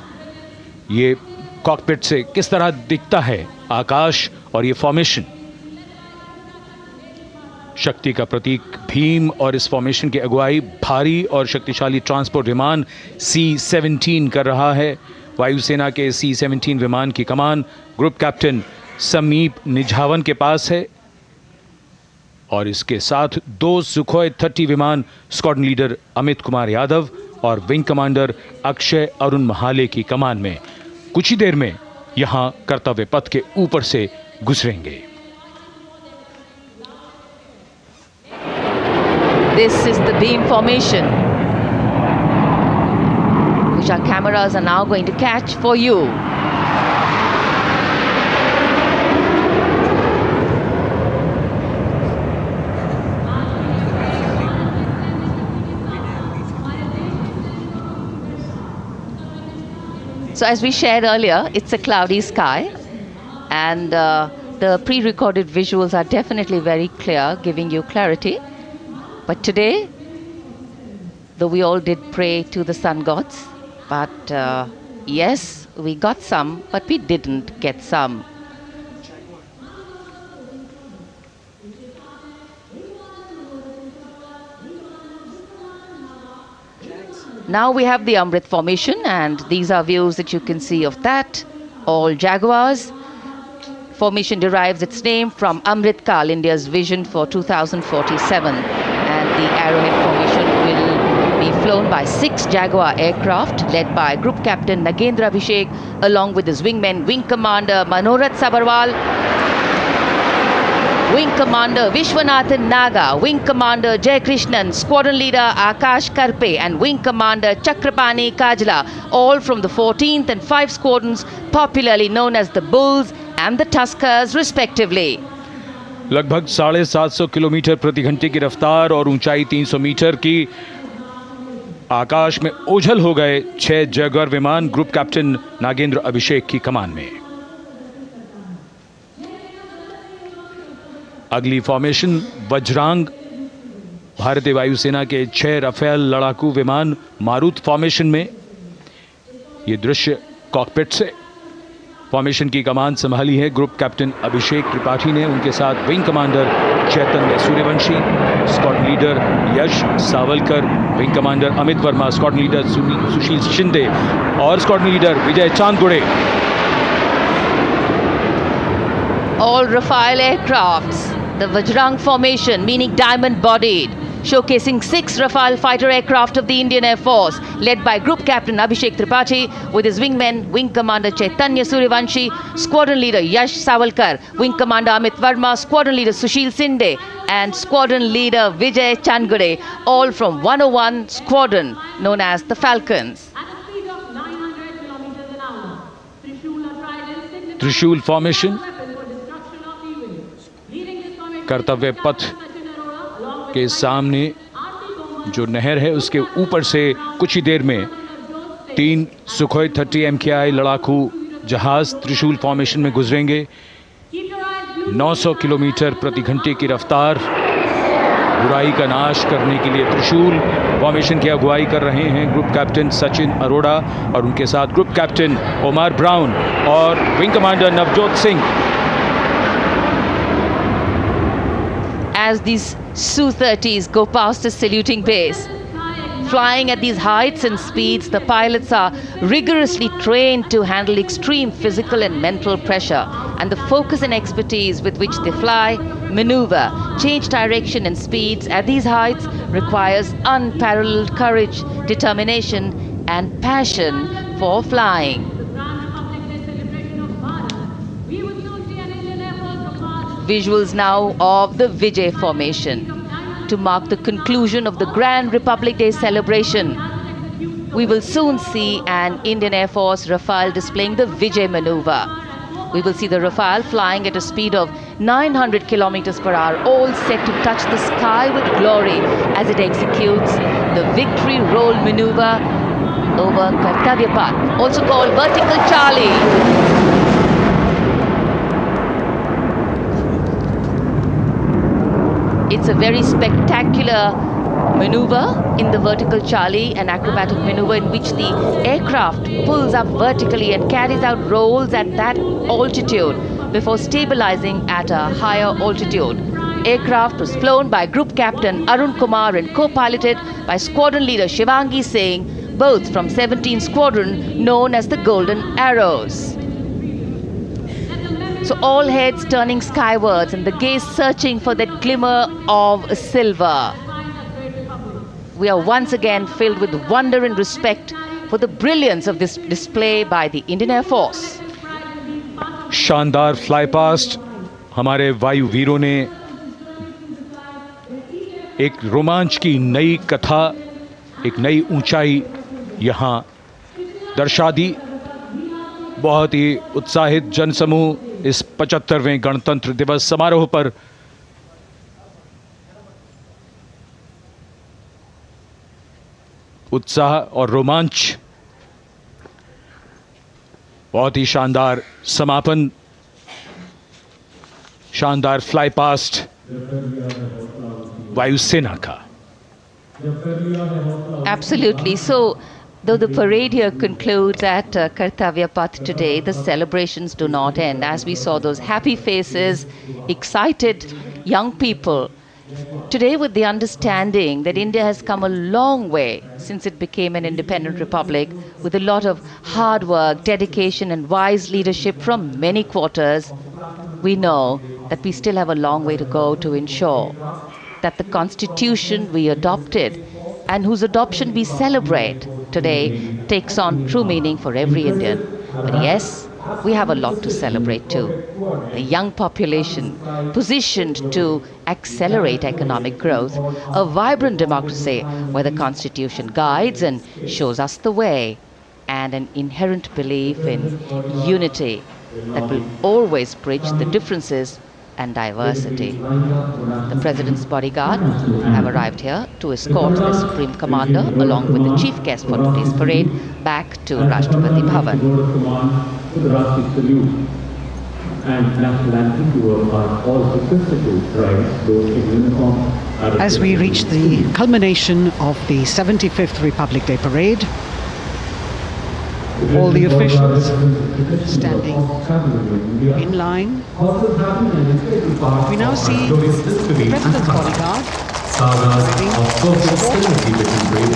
ये कॉकपिट से किस तरह दिखता है आकाश और ये फॉर्मेशन। शक्ति का प्रतीक भीम, और इस फॉर्मेशन की अगुवाई भारी और शक्तिशाली ट्रांसपोर्ट विमान C-17 कर रहा है। वायुसेना के C-17 विमान की कमान ग्रुप कैप्टन समीप निझावन के पास है, और इसके साथ 2 सुखोई 30 विमान स्क्वाड्रन लीडर अमित कुमार यादव और विंग कमांडर अक्षय अरुण महाले की कमान में कुछ ही देर में यहां कर्तव्य पथ के ऊपर से गुजरेंगे। This is the beam formation, which our cameras are now going to catch for you. So as we shared earlier, it's a cloudy sky, and the pre-recorded visuals are definitely very clear, giving you clarity. But today, though we all did pray to the sun gods, but yes, we got some, but we didn't get some. Now we have the Amrit formation, and these are views that you can see of that. All Jaguars. Formation derives its name from Amrit Kal, India's vision for 2047. And the arrowhead formation will be flown by 6 Jaguar aircraft lled by Group Captain Nagendra Abhishek along with his wingmen, Wing Commander Manorat Sabarwal, Wing Commander Vishwanathan Naga, Wing Commander Jay Krishnan, Squadron Leader Akash Karpe and Wing Commander Chakrapani Kajla, all from the 14th and 5 squadrons popularly known as the Bulls and the Tuskers respectively. लगभग 750 kilometre प्रति घंटे की रफ्तार और ऊंचाई 300 metre की आकाश में ओझल हो गए 6 जैगुआर विमान ग्रुप कैप्टन नागेंद्र अभिषेक की कमान में। अगली फॉर्मेशन वज्रांग, भारतीय वायुसेना के 6 राफेल लड़ाकू विमान मारुत फॉर्मेशन में। ये दृश्य कॉकपिट से। फॉर्मेशन की कमान संभाली है ग्रुप कैप्टन अभिषेक त्रिपाठी ने, उनके साथ wing commander Chaitanya Suryavanshi, squadron leader Yash Savalkar, wing commander Amit Verma, squadron leader Sushil Shinde और squadron leader Vijay Chandgude. All Rafale aircrafts, the Vajrang formation, meaning diamond-bodied, showcasing 6 Rafale fighter aircraft of the Indian Air Force, led by Group Captain Abhishek Tripathi, with his wingmen, Wing Commander Chaitanya Suryavanshi, Squadron Leader Yash Savalkar, Wing Commander Amit Verma, Squadron Leader Sushil Sinde, and Squadron Leader Vijay Chandgade, all from 101 Squadron, known as the Falcons. त्रिशूल formation, कर्तव्य पथ के सामने जो नहर है उसके ऊपर से कुछ ही देर में 3 सुखोई 30 MKI लड़ाकू जहाज त्रिशूल फॉर्मेशन में गुजरेंगे। 900 किलोमीटर प्रति घंटे की रफ्तार, बुराई का नाश करने के लिए त्रिशूल फॉर्मेशन की अगुवाई कर रहे हैं ग्रुप कैप्टन सचिन अरोड़ा और उनके साथ ग्रुप कैप्टन ओमार ब्राउन और wing commander Navjot Singh. As these Su-30s go past the saluting base, flying at these heights and speeds, the pilots are rigorously trained to handle extreme physical and mental pressure, and the focus and expertise with which they fly, maneuver, change direction and speeds at these heights requires unparalleled courage, determination and passion for flying. Visuals now of the Vijay formation to mark the conclusion of the Grand Republic Day celebration. We will soon see an Indian Air Force Rafale displaying the Vijay maneuver. We will see the Rafale flying at a speed of 900 kilometers per hour, all set to touch the sky with glory as it executes the victory roll maneuver over Kartavya path, also called vertical Charlie. It's a very spectacular maneuver in the vertical Charlie, an acrobatic maneuver in which the aircraft pulls up vertically and carries out rolls at that altitude before stabilizing at a higher altitude. Aircraft was flown by Group Captain Arun Kumar and co-piloted by Squadron Leader Shivangi Singh, both from 17 Squadron known as the Golden Arrows. So all heads turning skywards and the gaze searching for that glimmer of silver. we are once again filled with wonder and respect for the brilliance of this display by the Indian Air Force. शानदार fly past हमारे वायु वीरों ने एक रोमांच की नई कथा, एक नई ऊंचाई यहां दर्शा दी। बहुत ही उत्साहित जनसमूह इस 75वें गणतंत्र दिवस समारोह पर उत्साह और रोमांच, बहुत ही शानदार समापन, शानदार फ्लाई पास्ट वायुसेना का। Absolutely. So, though the parade here concludes at Kartavya Path today, the celebrations do not end. As we saw those happy faces, excited young people, today with the understanding that India has come a long way since it became an independent republic, with a lot of hard work, dedication and wise leadership from many quarters, we know that we still have a long way to go to ensure that the constitution we adopted and whose adoption we celebrate today takes on true meaning for every Indian. But yes, we have a lot to celebrate too. A young population positioned to accelerate economic growth, a vibrant democracy where the constitution guides and shows us the way, and an inherent belief in unity that will always bridge the differences and diversity. The President's bodyguard have arrived here to escort the Supreme Commander along with the chief guest for today's parade back to Rashtrapati Bhavan. As we reach the culmination of the 75th Republic Day Parade, all the officials standing in line. We now see the President's bodyguard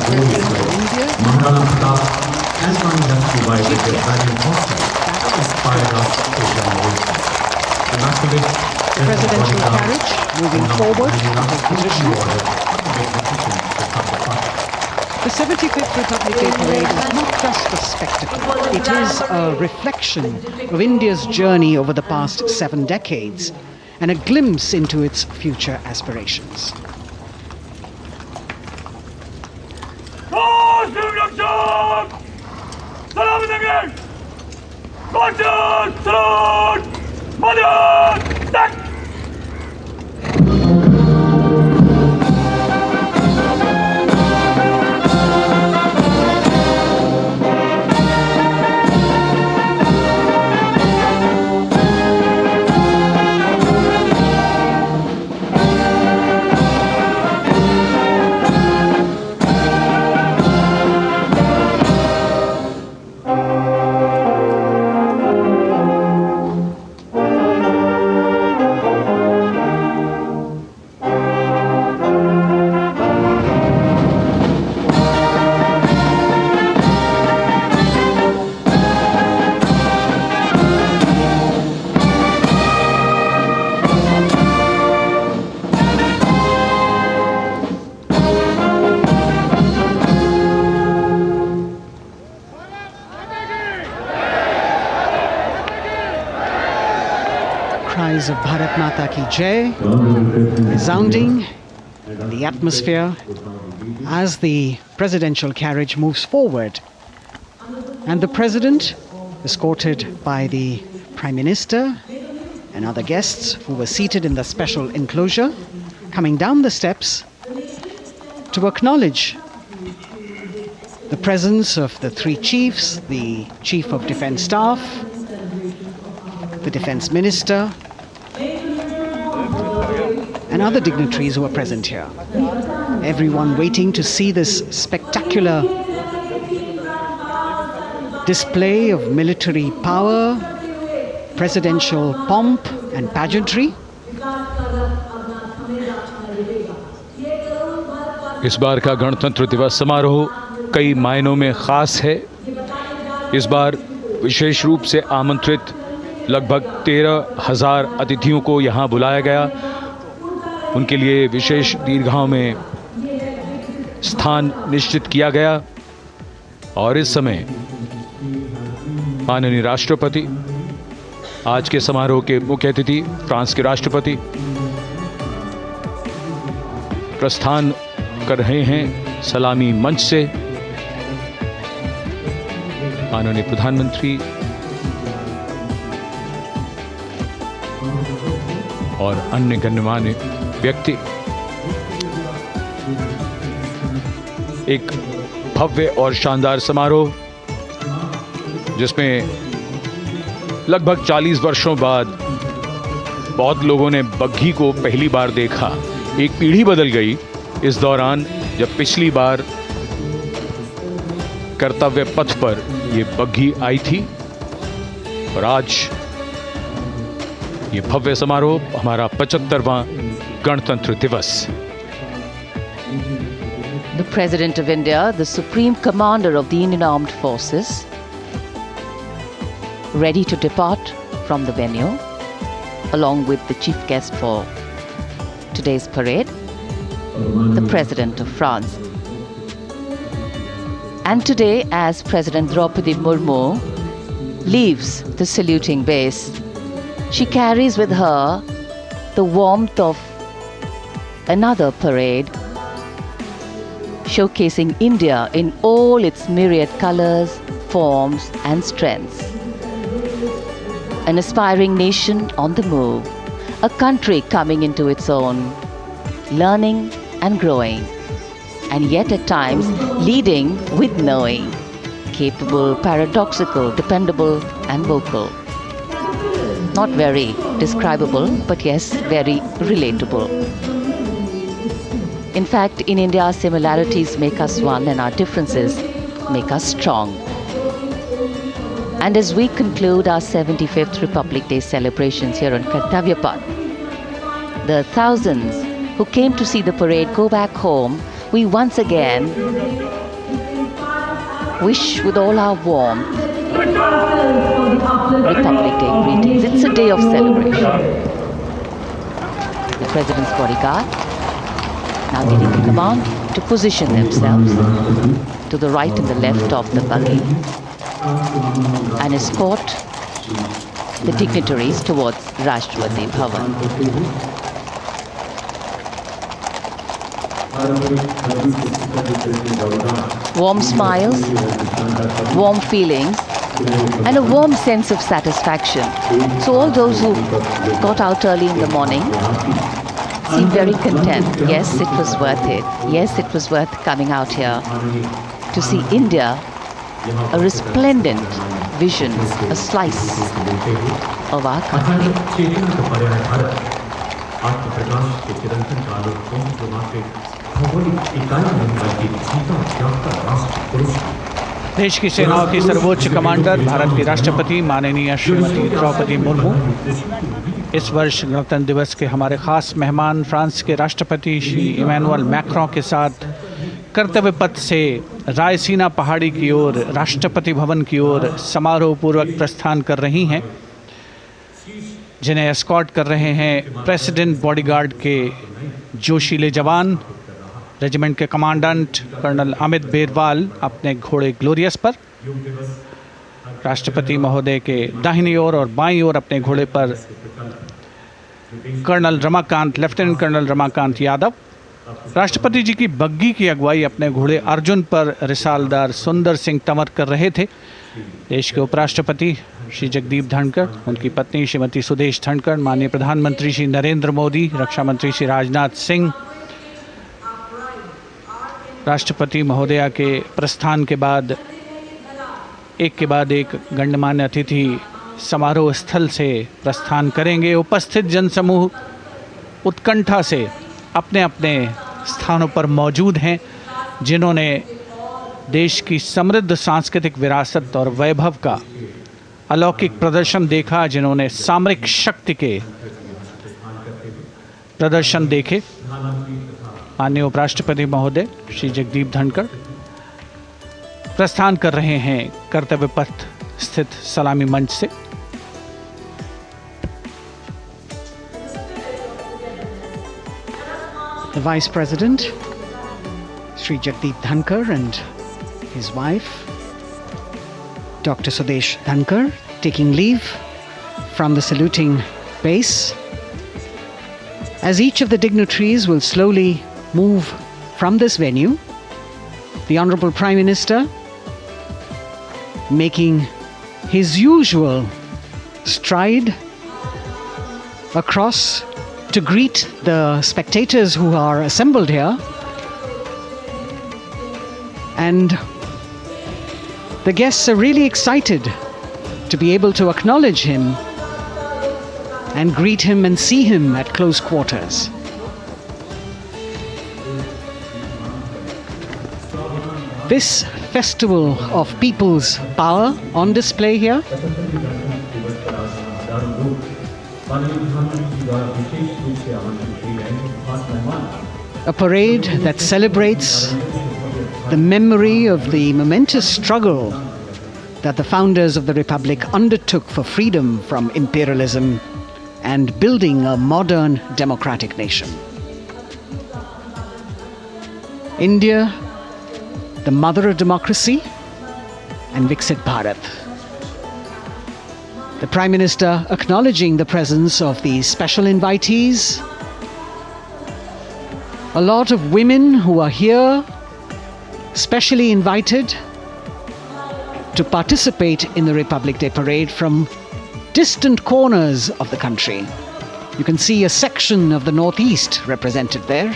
wearing India. Maharashtra and Mandir provided their value inspired us to the presidential carriage moving forward to position. The 75th Republic Day Parade is not just a spectacle. It is a reflection of India's journey over the past 7 decades and a glimpse into its future aspirations. Cries of Bharat Mata Ki Jai resounding in the atmosphere as the presidential carriage moves forward. And the President, escorted by the Prime Minister and other guests who were seated in the special enclosure, coming down the steps to acknowledge the presence of the 3 chiefs, the Chief of Defence Staff, the Defence Minister, and other dignitaries who are present here. Everyone waiting to see this spectacular display of military power, presidential pomp and pageantry. इस बार का गणतंत्र दिवस समारोह कई मायनों में खास है। इस बार विशेष रूप से आमंत्रित लगभग 13,000 अतिथियों को यहाँ बुलाया गया। उनके लिए विशेष दीर्घाओं में स्थान निश्चित किया गया और इस समय माननीय राष्ट्रपति, आज के समारोह के मुख्य अतिथि फ्रांस के राष्ट्रपति, प्रस्थान कर रहे हैं सलामी मंच से। माननीय प्रधानमंत्री और अन्य गण्यमान्य व्यक्ति एक भव्य और शानदार समारोह, जिसमें लगभग 40 वर्षों बाद बहुत लोगों ने बग्घी को पहली बार देखा। एक पीढ़ी बदल गई इस दौरान, जब पिछली बार कर्तव्य पथ पर यह बग्घी आई थी, और आज ये भव्य समारोह हमारा 75वां गणतंत्र दिवस। The President of India, the Supreme Commander of the Indian Armed Forces, ready to depart from the venue, along with the chief guest for today's parade, the President of France. And today, as President Draupadi Murmu leaves the saluting base, she carries with her the warmth of another parade, showcasing India in all its myriad colors, forms and strengths. An aspiring nation on the move, a country coming into its own, learning and growing, and yet at times leading with knowing, capable, paradoxical, dependable and vocal. Not very describable, but yes, very relatable. In fact, in India, similarities make us one and our differences make us strong. And as we conclude our 75th Republic Day celebrations here on Kartavya Path, the thousands who came to see the parade go back home, we once again wish with all our warmth Republic Day greetings. It's a day of celebration. The President's bodyguard now getting the command to position themselves to the right and the left of the buggy and escort the dignitaries towards Rashtrapati Bhavan. Warm smiles, warm feelings, and a warm sense of satisfaction. So all those who got out early in the morning seem very content. Yes, it was worth it. Yes, it was worth coming out here to see India, a resplendent vision, a slice of our country. देश की सेनाओं की सर्वोच्च commander Bharat की राष्ट्रपति माननीय श्रीमती द्रौपदी मुर्मू इस वर्ष गणतंत्र दिवस के हमारे खास मेहमान फ्रांस के राष्ट्रपति श्री इमैनुअल मैक्रों के साथ कर्तव्य पथ से रायसीना पहाड़ी की ओर राष्ट्रपति भवन की ओर समारोह पूर्वक प्रस्थान कर रही हैं, जिन्हें एस्कॉर्ट कर रहे हैं प्रेसिडेंट बॉडीगार्ड के जोशीले जवान, रेजिमेंट के कमांडेंट कर्नल अमित बेरवाल अपने घोड़े ग्लोरियस पर, राष्ट्रपति महोदय के दाहिनी ओर और बाईं ओर अपने घोड़े पर colonel Ramakant, lieutenant colonel Ramakant Yadav, राष्ट्रपति जी की बग्घी की अगुवाई अपने घोड़े अर्जुन पर रिसालदार सुंदर सिंह तंवर कर रहे थे। देश के उपराष्ट्रपति श्री जगदीप धनखड़, उनकी पत्नी श्रीमती सुदेश धनखड़, माननीय प्रधानमंत्री श्री नरेंद्र मोदी, रक्षा मंत्री श्री राजनाथ सिंह, राष्ट्रपति महोदया के प्रस्थान के बाद एक के बाद एक गण्यमान्य अतिथि समारोह स्थल से प्रस्थान करेंगे। उपस्थित जनसमूह उत्कंठा से अपने अपने स्थानों पर मौजूद हैं, जिन्होंने देश की समृद्ध सांस्कृतिक विरासत और वैभव का अलौकिक प्रदर्शन देखा, जिन्होंने सामरिक शक्ति के प्रदर्शन देखे। माननीय उपराष्ट्रपति महोदय श्री जगदीप धनखड़ प्रस्थान कर रहे हैं कर्तव्य पथ स्थित सलामी मंच से। The Vice President, Sri Shri Jagdeep Dhankar and his wife, Dr. Sudesh Dhankar, taking leave from the saluting base, as each of the dignitaries will slowly move from this venue. The Honorable Prime Minister making his usual stride across to greet the spectators who are assembled here, and the guests are really excited to be able to acknowledge him and greet him and see him at close quarters. This festival of people's power on display here, a parade that celebrates the memory of the momentous struggle that the founders of the Republic undertook for freedom from imperialism and building a modern democratic nation. India, the mother of democracy, and Viksit Bharat. The Prime Minister acknowledging the presence of these special invitees. A lot of women who are here, specially invited to participate in the Republic Day Parade from distant corners of the country. You can see a section of the Northeast represented there.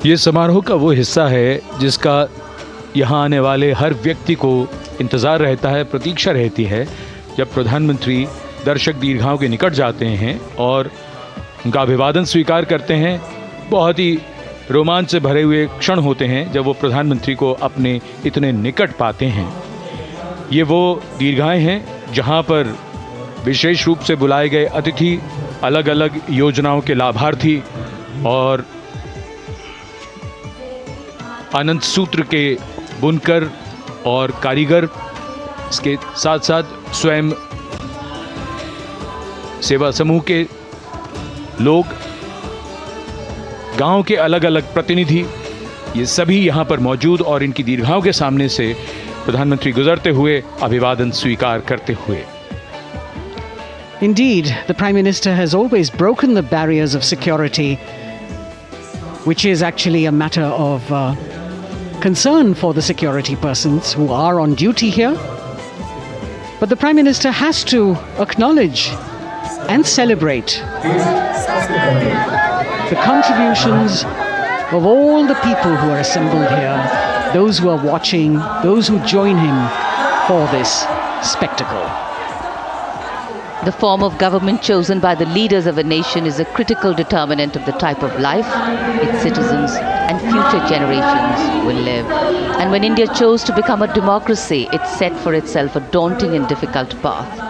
ये समारोह का वो हिस्सा है जिसका यहाँ आने वाले हर व्यक्ति को इंतज़ार रहता है, प्रतीक्षा रहती है जब प्रधानमंत्री दर्शक दीर्घाओं के निकट जाते हैं और उनका अभिवादन स्वीकार करते हैं। बहुत ही रोमांच से भरे हुए क्षण होते हैं जब वो प्रधानमंत्री को अपने इतने निकट पाते हैं। ये वो दीर्घाएं हैं जहाँ पर विशेष रूप से बुलाए गए अतिथि, अलग अलग योजनाओं के लाभार्थी और आनंद सूत्र के बुनकर और कारीगर, इसके साथ साथ स्वयं सेवा समूह के लोग, गांव के अलग अलग प्रतिनिधि, ये सभी यहाँ पर मौजूद और इनकी दीर्घाओं के सामने से प्रधानमंत्री गुजरते हुए अभिवादन स्वीकार करते हुए। Indeed, the Prime Minister has always broken the barriers of security, which is actually a matter of concern for the security persons who are on duty here. But the Prime Minister has to acknowledge and celebrate the contributions of all the people who are assembled here, those who are watching, those who join him for this spectacle. The form of government chosen by the leaders of a nation is a critical determinant of the type of life its citizens and future generations will live. And when India chose to become a democracy, it set for itself a daunting and difficult path.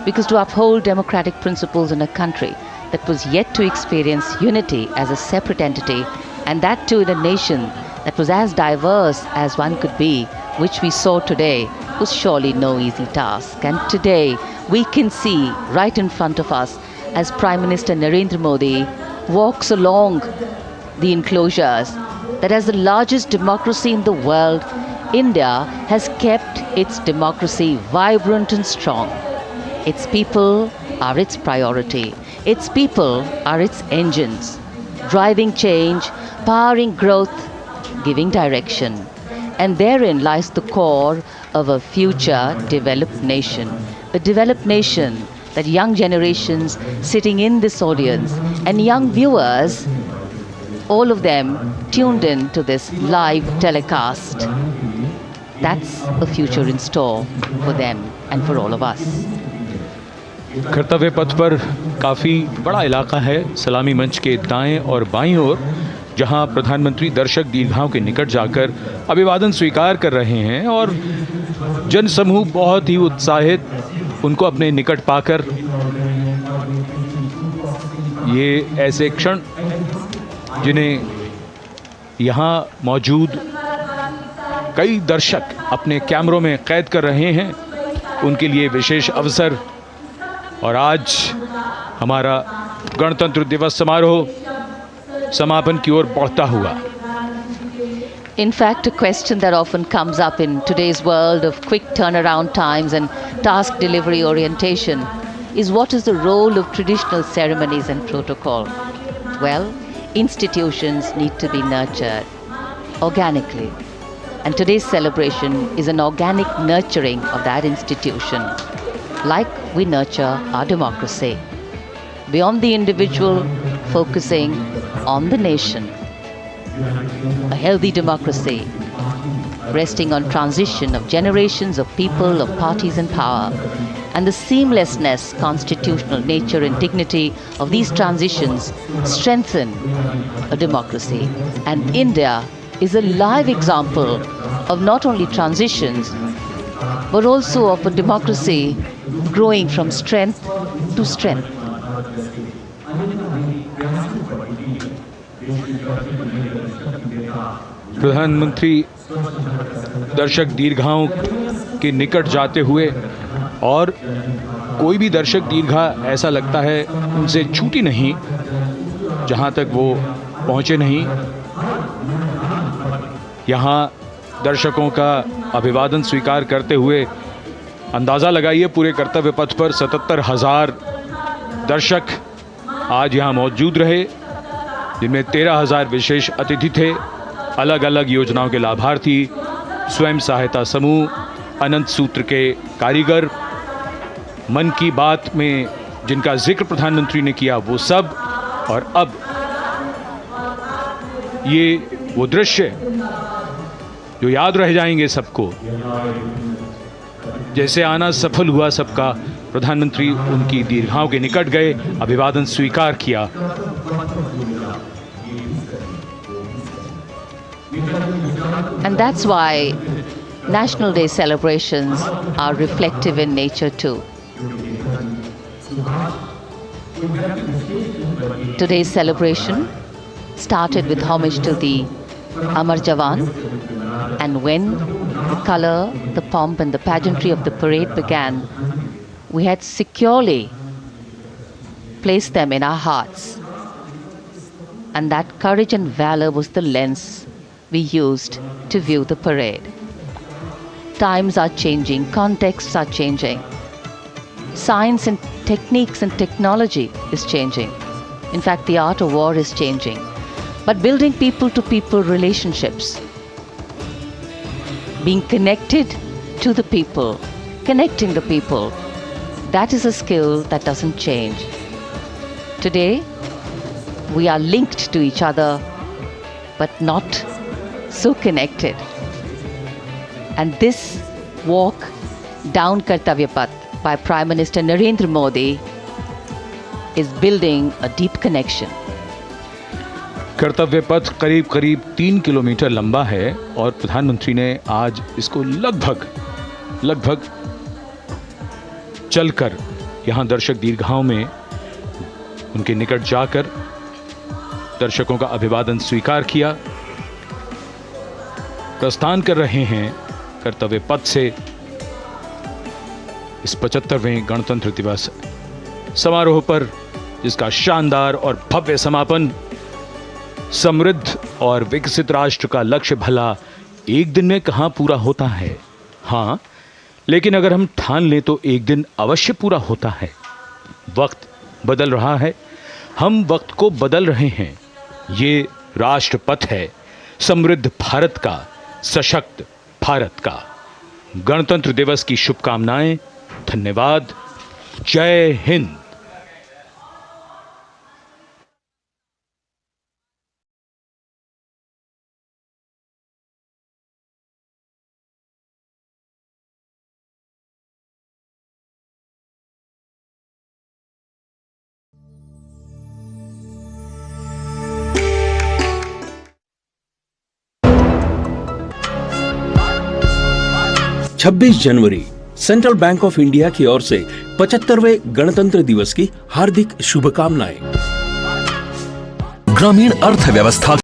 Because to uphold democratic principles in a country that was yet to experience unity as a separate entity, and that too in a nation that was as diverse as one could be, which we saw today, was surely no easy task. And today, we can see right in front of us as Prime Minister Narendra Modi walks along the enclosures that as the largest democracy in the world, India has kept its democracy vibrant and strong. Its people are its priority. Its people are its engines, driving change, powering growth, giving direction. And therein lies the core of a future developed nation. A developed nation that young generations sitting in this audience and young viewers, all of them tuned in to this live telecast. That's a future in store for them and for all of us. कर्तव्य पथ पर काफ़ी बड़ा इलाका है, सलामी मंच के दाएं और बाईं ओर, जहां प्रधानमंत्री दर्शक दीर्घाओं के निकट जाकर अभिवादन स्वीकार कर रहे हैं और जनसमूह बहुत ही उत्साहित उनको अपने निकट पाकर ये ऐसे क्षण जिन्हें यहाँ मौजूद कई दर्शक अपने कैमरों में कैद कर रहे हैं, उनके लिए विशेष अवसर। और आज हमारा गणतंत्र दिवस समारोह समापन की ओर बढ़ता हुआ। In fact, a question that often comes up in today's world of quick turnaround times and task delivery orientation is what is the role of traditional ceremonies and protocol? Well, institutions need to be nurtured organically. And today's celebration is an organic nurturing of that institution, like we nurture our democracy. Beyond the individual, focusing on the nation. A healthy democracy, resting on transition of generations of people, of parties in power, and the seamlessness, constitutional nature and dignity of these transitions strengthen a democracy. And India is a live example of not only transitions, but also of a democracy growing from strength to strength. प्रधानमंत्री दर्शक दीर्घाओं के निकट जाते हुए, और कोई भी दर्शक दीर्घा ऐसा लगता है उनसे छूटी नहीं जहां तक वो पहुंचे नहीं। यहाँ दर्शकों का अभिवादन स्वीकार करते हुए अंदाज़ा लगाइए, पूरे कर्तव्य पथ पर 77,000 दर्शक आज यहाँ मौजूद रहे, जिनमें 13,000 विशेष अतिथि थे, अलग अलग योजनाओं के लाभार्थी, स्वयं सहायता समूह, अनंत सूत्र के कारीगर, मन की बात में जिनका जिक्र प्रधानमंत्री ने किया वो सब। और अब ये वो दृश्य जो याद रह जाएंगे सबको, जैसे आना सफल हुआ सबका, प्रधानमंत्री उनकी दीर्घाओं के निकट गए, अभिवादन स्वीकार किया। And that's why National Day celebrations are reflective in nature too. Today's celebration started with homage to the Amar Jawan, and when the color, the pomp and the pageantry of the parade began, we had securely placed them in our hearts. And that courage and valor was the lens we used to view the parade. Times are changing, contexts are changing. Science and techniques and technology is changing. In fact, the art of war is changing. But building people-to-people relationships, being connected to the people, connecting the people, that is a skill that doesn't change. Today, we are linked to each other, but not so connected. And this walk down Kartavya Path by Prime Minister Narendra Modi is building a deep connection. कर्तव्य पथ करीब करीब 3 kilometre लंबा है और प्रधानमंत्री ने आज इसको लगभग चलकर यहाँ दर्शक दीर्घाओं में उनके निकट जाकर दर्शकों का अभिवादन स्वीकार किया। प्रस्थान कर रहे हैं कर्तव्य पथ से इस 75वें गणतंत्र दिवस समारोह पर, जिसका शानदार और भव्य समापन समृद्ध और विकसित राष्ट्र का लक्ष्य भला एक दिन में कहां पूरा होता है। हाँ, लेकिन अगर हम ठान लें तो एक दिन अवश्य पूरा होता है। वक्त बदल रहा है, हम वक्त को बदल रहे हैं। ये राष्ट्रपथ है समृद्ध भारत का, सशक्त भारत का। गणतंत्र दिवस की शुभकामनाएं। धन्यवाद। जय हिंद। जनवरी सेंट्रल बैंक ऑफ इंडिया की ओर से 75वें गणतंत्र दिवस की हार्दिक शुभकामनाएं। ग्रामीण अर्थव्यवस्था